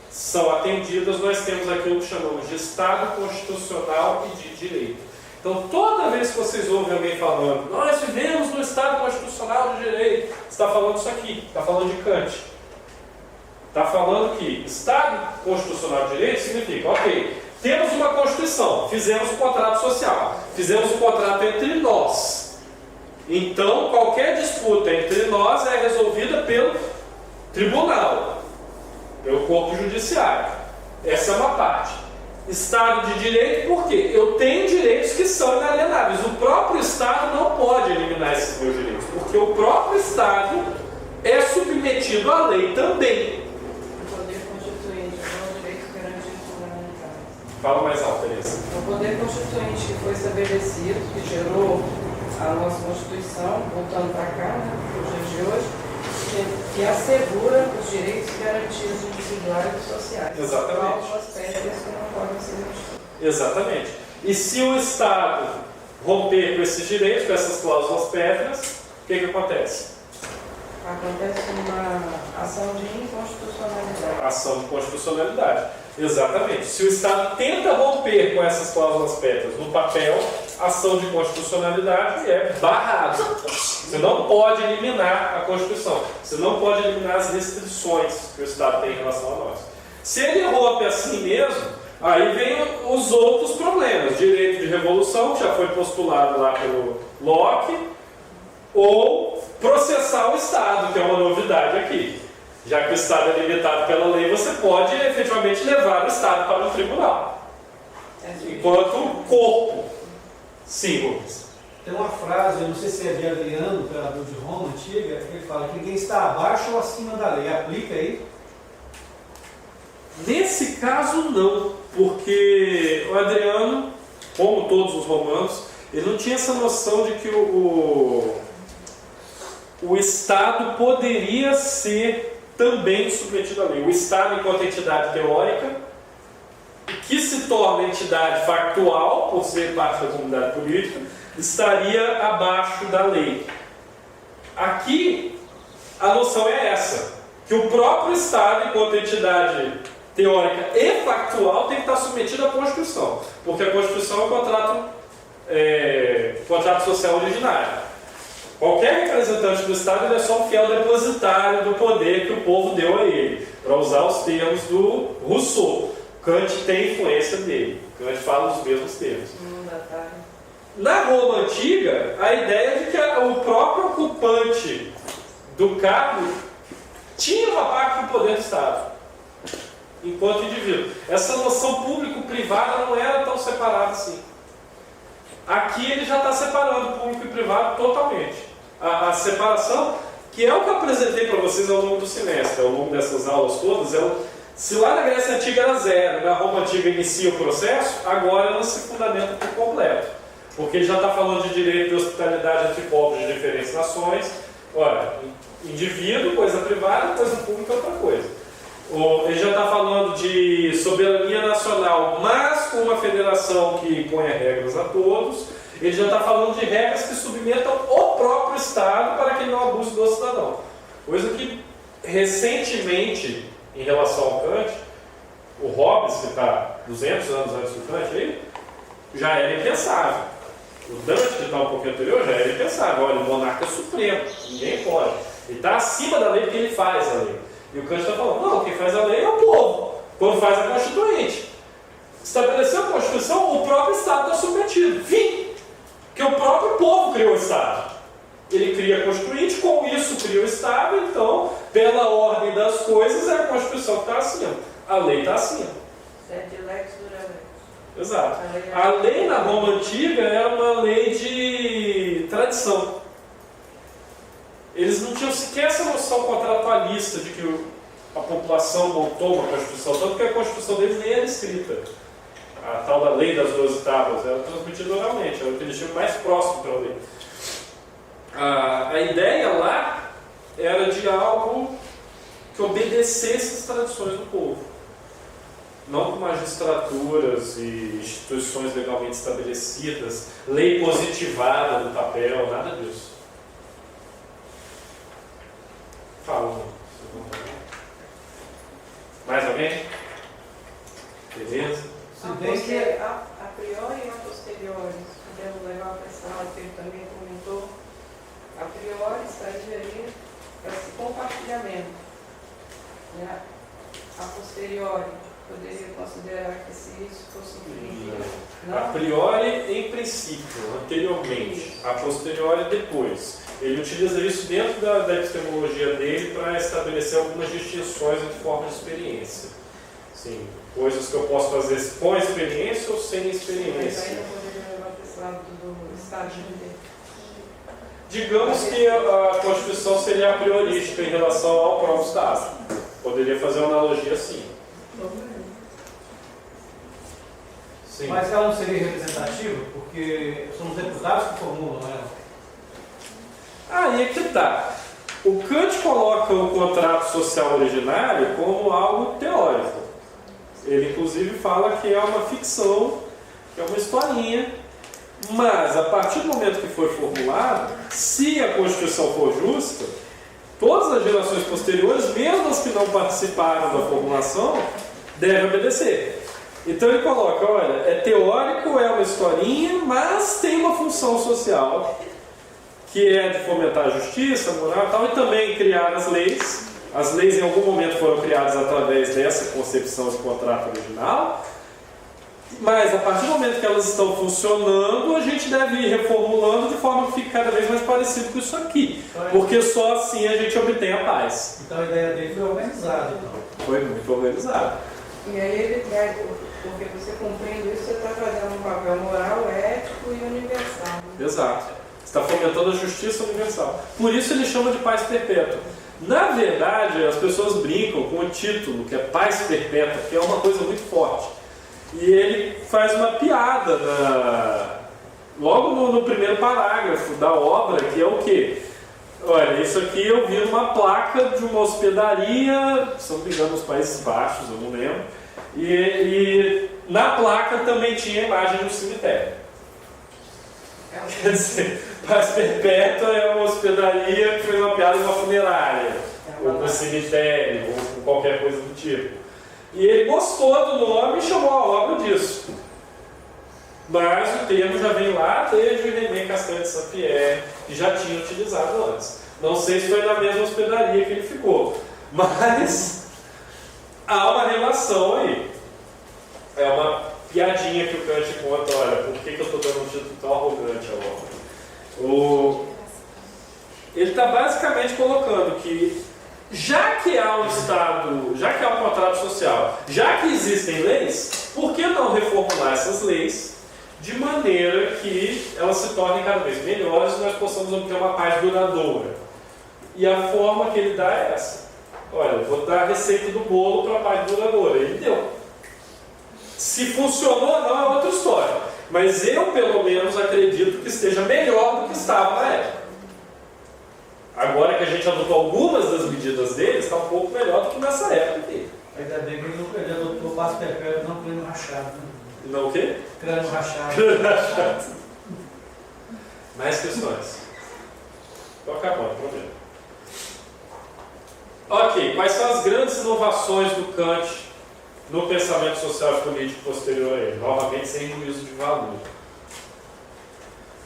são atendidas, nós temos aquilo que chamamos de Estado constitucional e de direito. Então, toda vez que vocês ouvem alguém falando, nós vivemos no Estado constitucional de direito, está falando isso aqui, está falando de Kant. Está falando que Estado constitucional de direito significa, ok, temos uma Constituição, fizemos um contrato social, fizemos um contrato entre nós. Então, qualquer disputa entre nós é resolvida pelo tribunal, pelo corpo judiciário. Essa é uma parte. Estado de direito, por quê? Eu tenho direitos que são inalienáveis. O próprio Estado não pode eliminar esses meus direitos, porque o próprio Estado é submetido à lei também. O poder constituinte são direitos garantidos fundamentais. Fala mais alto, Teresa. O poder constituinte que foi estabelecido, que gerou a nossa Constituição, voltando para cá, né, para os dias de hoje, que assegura os direitos e garantias individuais e sociais. Exatamente. Cláusulas pétreas que não podem ser modificadas. Exatamente. E se o Estado romper com esses direitos, com essas cláusulas pétreas, o que acontece? Acontece uma ação de inconstitucionalidade. Ação de constitucionalidade. Exatamente. Se o Estado tenta romper com essas cláusulas pétreas no papel, ação de constitucionalidade é barrado. Você não pode eliminar a Constituição. Você não pode eliminar as restrições que o Estado tem em relação a nós. Se ele rompe assim mesmo, aí vem os outros problemas. Direito de revolução, que já foi postulado lá pelo Locke, ou processar o Estado, que é uma novidade aqui. Já que o Estado é limitado pela lei, você pode efetivamente levar o Estado para o tribunal. Enquanto corpo. Sim, Lucas. Tem uma frase, eu não sei se é de Adriano, imperador de Roma antiga, que ele fala que quem está abaixo ou acima da lei. Aplica aí? Nesse caso, não. Porque o Adriano, como todos os romanos, ele não tinha essa noção de que o Estado poderia ser também submetido à lei. O Estado, enquanto entidade teórica, que se torna entidade factual, por ser parte da comunidade política, estaria abaixo da lei. Aqui, a noção é essa, que o próprio Estado, enquanto entidade teórica e factual, tem que estar submetido à Constituição, porque a Constituição é um contrato social originário. Qualquer representante do Estado ele é só um fiel depositário do poder que o povo deu a ele, para usar os termos do Rousseau. Kant tem influência dele. Kant fala os mesmos termos. Na Roma Antiga, a ideia é de que o próprio ocupante do cargo tinha uma parte do poder do Estado, enquanto indivíduo. Essa noção público-privada não era tão separada assim. Aqui ele já está separando público e privado totalmente. A separação, que é o que eu apresentei para vocês ao longo do semestre, ao longo dessas aulas todas, se lá na Grécia Antiga era zero, na Roma Antiga inicia o processo, agora ela se fundamenta por completo. Porque ele já está falando de direito de hospitalidade entre povos de diferentes nações. Olha, indivíduo, coisa privada, coisa pública, outra coisa. Ele já está falando de soberania nacional, mas com uma federação que ponha regras a todos. Ele já está falando de regras que submetam o próprio Estado para que ele não abuse do cidadão. Coisa que, recentemente, em relação ao Kant, o Hobbes, que está 200 anos antes do Kant, aí, já era impensável. O Dante, que está um pouquinho anterior, já era impensável. Olha, o monarca é supremo, ninguém pode. Ele está acima da lei porque ele faz a lei. E o Kant está falando, não, quem faz a lei é o povo, quando faz a Constituinte. Estabeleceu a Constituição, o próprio Estado está submetido. Fim! Porque o próprio povo criou o Estado. Ele cria a Constituinte, com isso cria o Estado, então, pela ordem das coisas, é a Constituição que está acima. A lei está acima. Sed lex dura lex. Exato. A lei na Roma Antiga era uma lei de tradição. Eles não tinham sequer essa noção contratualista de que a população montou uma Constituição, tanto que a Constituição deles nem era escrita. A tal da lei das 12 tábuas era transmitida oralmente, era o que eles tinham mais próximo para a lei. A ideia lá era de algo que obedecesse às tradições do povo. Não com magistraturas e instituições legalmente estabelecidas, lei positivada no papel, nada disso. Fala. Mais alguém? Beleza? Se bem que A priori e a posteriori, podemos levar para essa aula que ele também comentou. A priori estaria ali para esse compartilhamento. Né? A posteriori, poderia considerar que se isso fosse um filho. A priori, em princípio, anteriormente. A posteriori, depois. Ele utiliza isso dentro da epistemologia dele para estabelecer algumas distinções entre formas de experiência. Sim, coisas que eu posso fazer com experiência ou sem Mas experiência. aí não poderia levar para esse lado do estágio dele. Digamos que a Constituição seria a priorística em relação ao próprio Estado. Poderia fazer uma analogia assim. Sim. Mas ela não seria representativa, porque são os deputados que formulam ela. Aí é que está. O Kant coloca o contrato social originário como algo teórico. Ele, inclusive, fala que é uma ficção, que é uma historinha. Mas, a partir do momento que foi formulado, se a Constituição for justa, todas as gerações posteriores, mesmo as que não participaram da formulação, devem obedecer. Então ele coloca, olha, é teórico, é uma historinha, mas tem uma função social, que é de fomentar a justiça, a moral e tal, e também criar as leis. As leis em algum momento foram criadas através dessa concepção de contrato original, mas a partir do momento que elas estão funcionando, a gente deve ir reformulando de forma que fique cada vez mais parecido com isso aqui, porque só assim a gente obtém a paz. Então a ideia dele foi organizada. Então. Foi muito organizado. E aí ele traz, porque você cumprindo isso, você está trazendo um papel moral, ético e universal. Exato. Você está fomentando a justiça universal. Por isso ele chama de paz perpétua. Na verdade, as pessoas brincam com o título, que é paz perpétua, que é uma coisa muito forte. E ele faz uma piada logo no primeiro parágrafo da obra, que é o quê? Olha, isso aqui eu vi numa placa de uma hospedaria, se não me engano, nos Países Baixos, eu não lembro. E na placa também tinha a imagem de um cemitério. Quer dizer, paz perpétua é uma hospedaria que foi uma piada de uma funerária, ou um cemitério, ou com qualquer coisa do tipo. E ele gostou do nome e chamou a obra disso. Mas o termo já vem lá desde o René Castan de Saint-Pierre, que já tinha utilizado antes. Não sei se foi na mesma hospedaria que ele ficou, mas há uma relação aí. É uma piadinha que o Kant conta, olha, por que eu estou dando um título tão arrogante agora? Ele está basicamente colocando que já que há um Estado, já que há um contrato social, já que existem leis, por que não reformular essas leis de maneira que elas se tornem cada vez melhores e nós possamos obter uma paz duradoura? E a forma que ele dá é essa. Olha, eu vou dar a receita do bolo para a paz duradoura. Ele deu. Se funcionou ou não é outra história. Mas eu, pelo menos, acredito que esteja melhor do que estava na época. Agora que a gente adotou algumas das medidas dele, está um pouco melhor do que nessa época aqui. Ainda bem que ele adotou o passo perpétuo, não crânio rachado. Né? Não o quê? Crânio rachado. Mais questões? Estou acabando, problema. Ok, quais são as grandes inovações do Kant no pensamento social e político posterior a ele? Novamente, sem juízo de valor.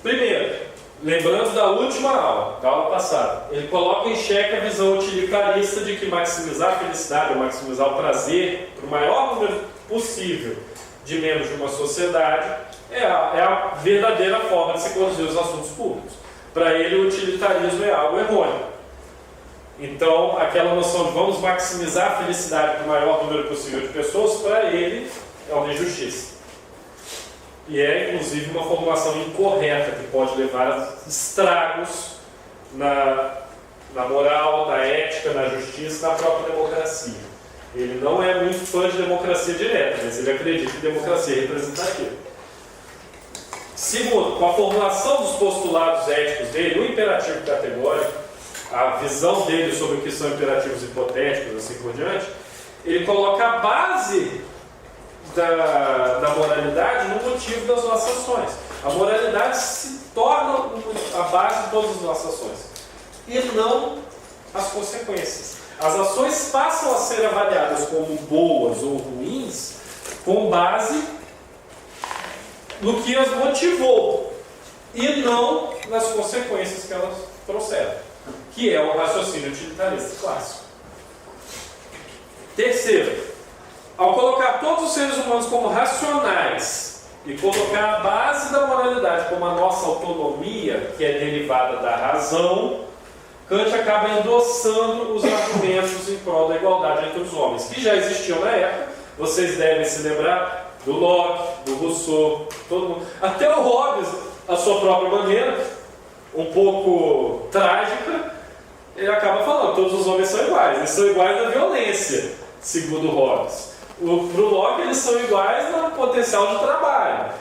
Primeiro, lembrando da última aula, da aula passada, ele coloca em xeque a visão utilitarista de que maximizar a felicidade ou maximizar o prazer para o maior número possível de membros de uma sociedade é a verdadeira forma de se conduzir os assuntos públicos. Para ele, o utilitarismo é algo errôneo. Então, aquela noção de vamos maximizar a felicidade para o maior número possível de pessoas, para ele é uma injustiça. E é, inclusive, uma formulação incorreta que pode levar a estragos na moral, na ética, na justiça, na própria democracia. Ele não é muito fã de democracia direta, mas ele acredita em democracia representativa. Segundo, com a formulação dos postulados éticos dele, o imperativo categórico, a visão dele sobre o que são imperativos hipotéticos, assim por diante, ele coloca a base da moralidade no motivo das nossas ações. A moralidade se torna a base de todas as nossas ações, e não as consequências. As ações passam a ser avaliadas como boas ou ruins com base no que as motivou e não nas consequências que elas trouxeram, que é o raciocínio utilitarista clássico. Terceiro, ao colocar todos os seres humanos como racionais e colocar a base da moralidade como a nossa autonomia, que é derivada da razão, Kant acaba endossando os argumentos em prol da igualdade entre os homens, que já existiam na época. Vocês devem se lembrar do Locke, do Rousseau, todo mundo. Até o Hobbes, a sua própria maneira, um pouco trágica, ele acaba falando, todos os homens são iguais. Eles são iguais na violência, segundo Hobbes. Para o Locke, eles são iguais no potencial de trabalho.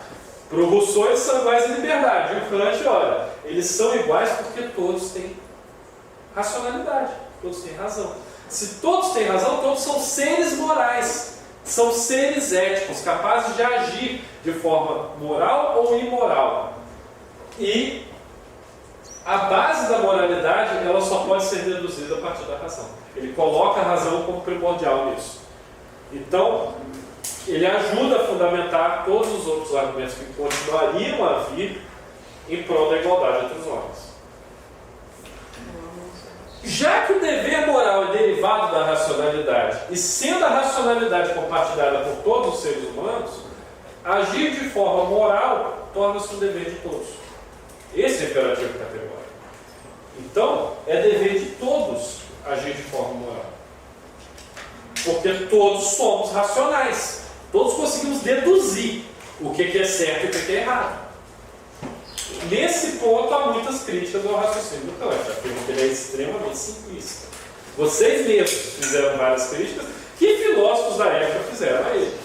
Para o Rousseau, eles são iguais em liberdade. E o Kant, olha, eles são iguais porque todos têm racionalidade, todos têm razão. Se todos têm razão, todos são seres morais, são seres éticos, capazes de agir de forma moral ou imoral. E a base da moralidade, ela só pode ser deduzida a partir da razão. Ele coloca a razão como primordial nisso. Então, ele ajuda a fundamentar todos os outros argumentos que continuariam a vir em prol da igualdade entre os homens. Já que o dever moral é derivado da racionalidade, e sendo a racionalidade compartilhada por todos os seres humanos, agir de forma moral torna-se um dever de todos. Esse é o imperativo categórico. Então, é dever de todos agir de forma moral. Porque todos somos racionais. Todos conseguimos deduzir o que é certo e o que é errado. Nesse ponto, há muitas críticas ao raciocínio do Kant. Afirmo que ele é extremamente simplista. Vocês mesmos fizeram várias críticas. Que filósofos da época fizeram a ele?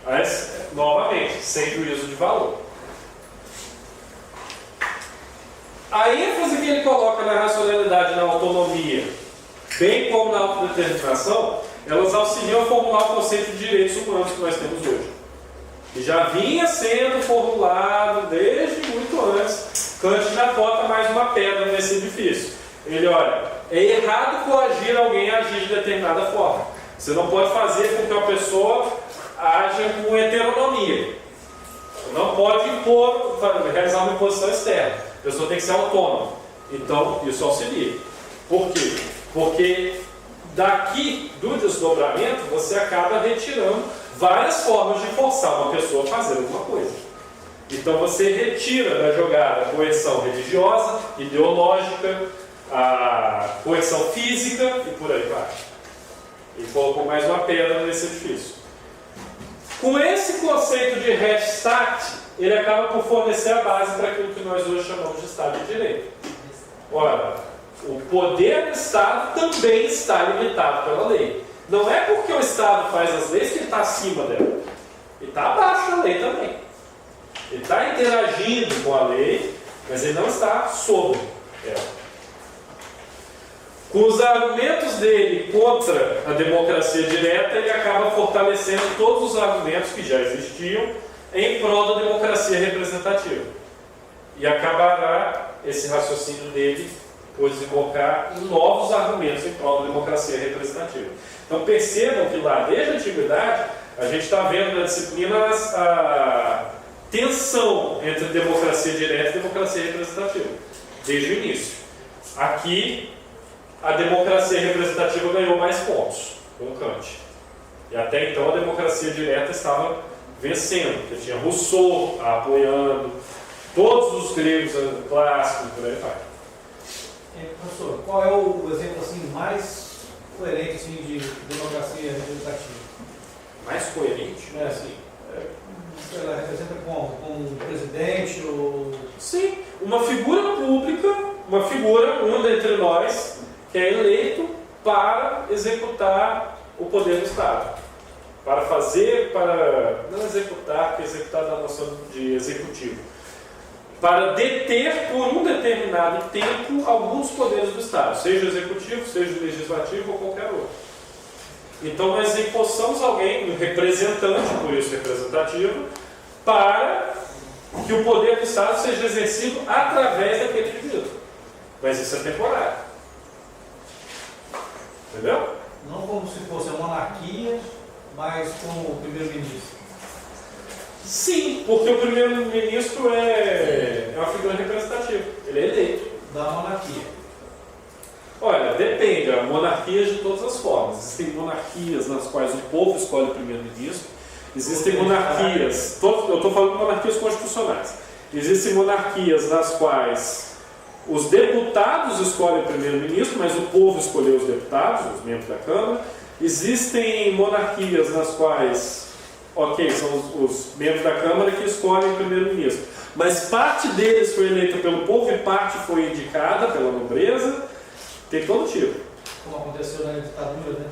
Mas, novamente, sem juízo de valor. A ênfase que ele coloca na racionalidade e na autonomia, bem como na autodeterminação, elas auxiliam a formular o conceito de direitos humanos que nós temos hoje. E já vinha sendo formulado desde muito antes. Kant já bota mais uma pedra nesse edifício. Ele, olha, é errado coagir alguém a agir de determinada forma. Você não pode fazer com que uma pessoa haja com heteronomia. Você não pode impor, realizar uma imposição externa. A pessoa tem que ser autônoma. Então, isso auxilia. Por quê? Porque daqui do desdobramento, você acaba retirando várias formas de forçar uma pessoa a fazer alguma coisa. Então você retira da jogada a coerção religiosa, ideológica, a coerção física e por aí vai. E colocou mais uma pedra nesse edifício. Com esse conceito de Rechtsstaat, ele acaba por fornecer a base para aquilo que nós hoje chamamos de Estado de Direito. Ora, o poder do Estado também está limitado pela lei. Não é porque o Estado faz as leis que ele está acima dela. Ele está abaixo da lei também. Ele está interagindo com a lei, mas ele não está sobre ela. Com os argumentos dele contra a democracia direta, ele acaba fortalecendo todos os argumentos que já existiam em prol da democracia representativa. E acabará esse raciocínio dele por desembocar em novos argumentos em prol da democracia representativa. Então percebam que lá, desde a antiguidade, a gente está vendo na disciplina a tensão entre democracia direta e democracia representativa, desde o início. Aqui, a democracia representativa ganhou mais pontos, com Kant. E até então a democracia direta estava vencendo, porque tinha Rousseau apoiando, todos os gregos clássicos, por aí vai. Professor, qual é o exemplo assim, mais coerente assim, de democracia representativa? Mais coerente? É assim, ela representa como? Como um presidente ou... Sim, uma figura pública, uma figura, um dentre nós, que é eleito para executar o poder do Estado. Para fazer, para não executar, porque executar dá a noção de executivo. Para deter por um determinado tempo alguns poderes do Estado, seja executivo, seja legislativo ou qualquer outro. Então nós empossamos alguém, um representante, por isso representativo, para que o poder do Estado seja exercido através daquele indivíduo. Mas isso é temporário. Entendeu? Não como se fosse a monarquia, mas como o primeiro-ministro. Sim, porque o primeiro-ministro é uma figura representativa. Ele é eleito. Da monarquia. Olha, depende. Há monarquias de todas as formas. Existem monarquias nas quais o povo escolhe o primeiro-ministro. Existem monarquias, eu estou falando de monarquias constitucionais. Existem monarquias nas quais os deputados escolhem o primeiro-ministro, mas o povo escolheu os deputados, os membros da Câmara. Existem monarquias nas quais, são os membros da Câmara que escolhem o primeiro-ministro. Mas parte deles foi eleita pelo povo e parte foi indicada pela nobreza. Tem todo tipo. Como aconteceu na ditadura, né?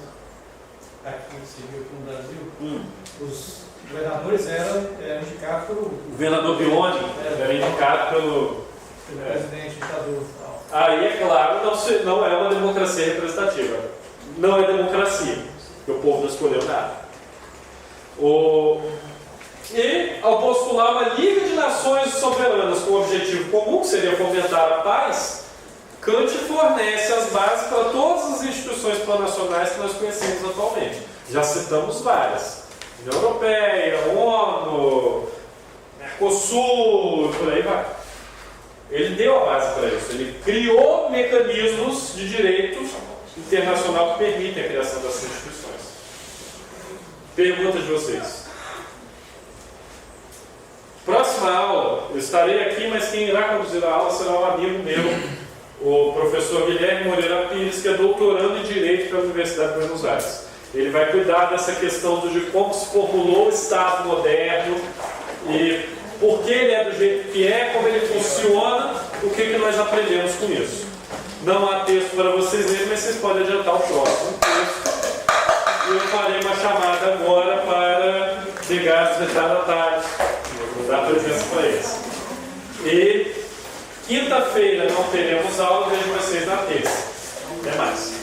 Aqui se viu aqui no Brasil, os governadores eram indicados pelo... O governador Bione era indicado pelo presidente ditador. Aí, é claro, não é uma democracia representativa. Não é democracia, porque o povo não escolheu nada. E, ao postular uma Liga de Nações Soberanas com o objetivo comum, que seria fomentar a paz, Kant fornece as bases para todas as instituições planacionais que nós conhecemos atualmente. Já citamos várias. União Europeia, ONU, Mercosul, por aí vai. Ele deu a base para isso. Ele criou mecanismos de direito internacional que permitem a criação dessas instituições. Pergunta de vocês. Próxima aula, eu estarei aqui, mas quem irá conduzir a aula será um amigo meu, o professor Guilherme Moreira Pires, que é doutorando em Direito pela Universidade de Buenos Aires. Ele vai cuidar dessa questão de como se formulou o Estado moderno e por que ele é do jeito que é, como ele funciona, o que nós aprendemos com isso. Não há texto para vocês lerem, mas vocês podem adiantar o próximo texto. E eu farei uma chamada agora para ligar os retardatários, dar presença para eles. E quinta-feira não teremos aula, vejo vocês na terça. Até mais.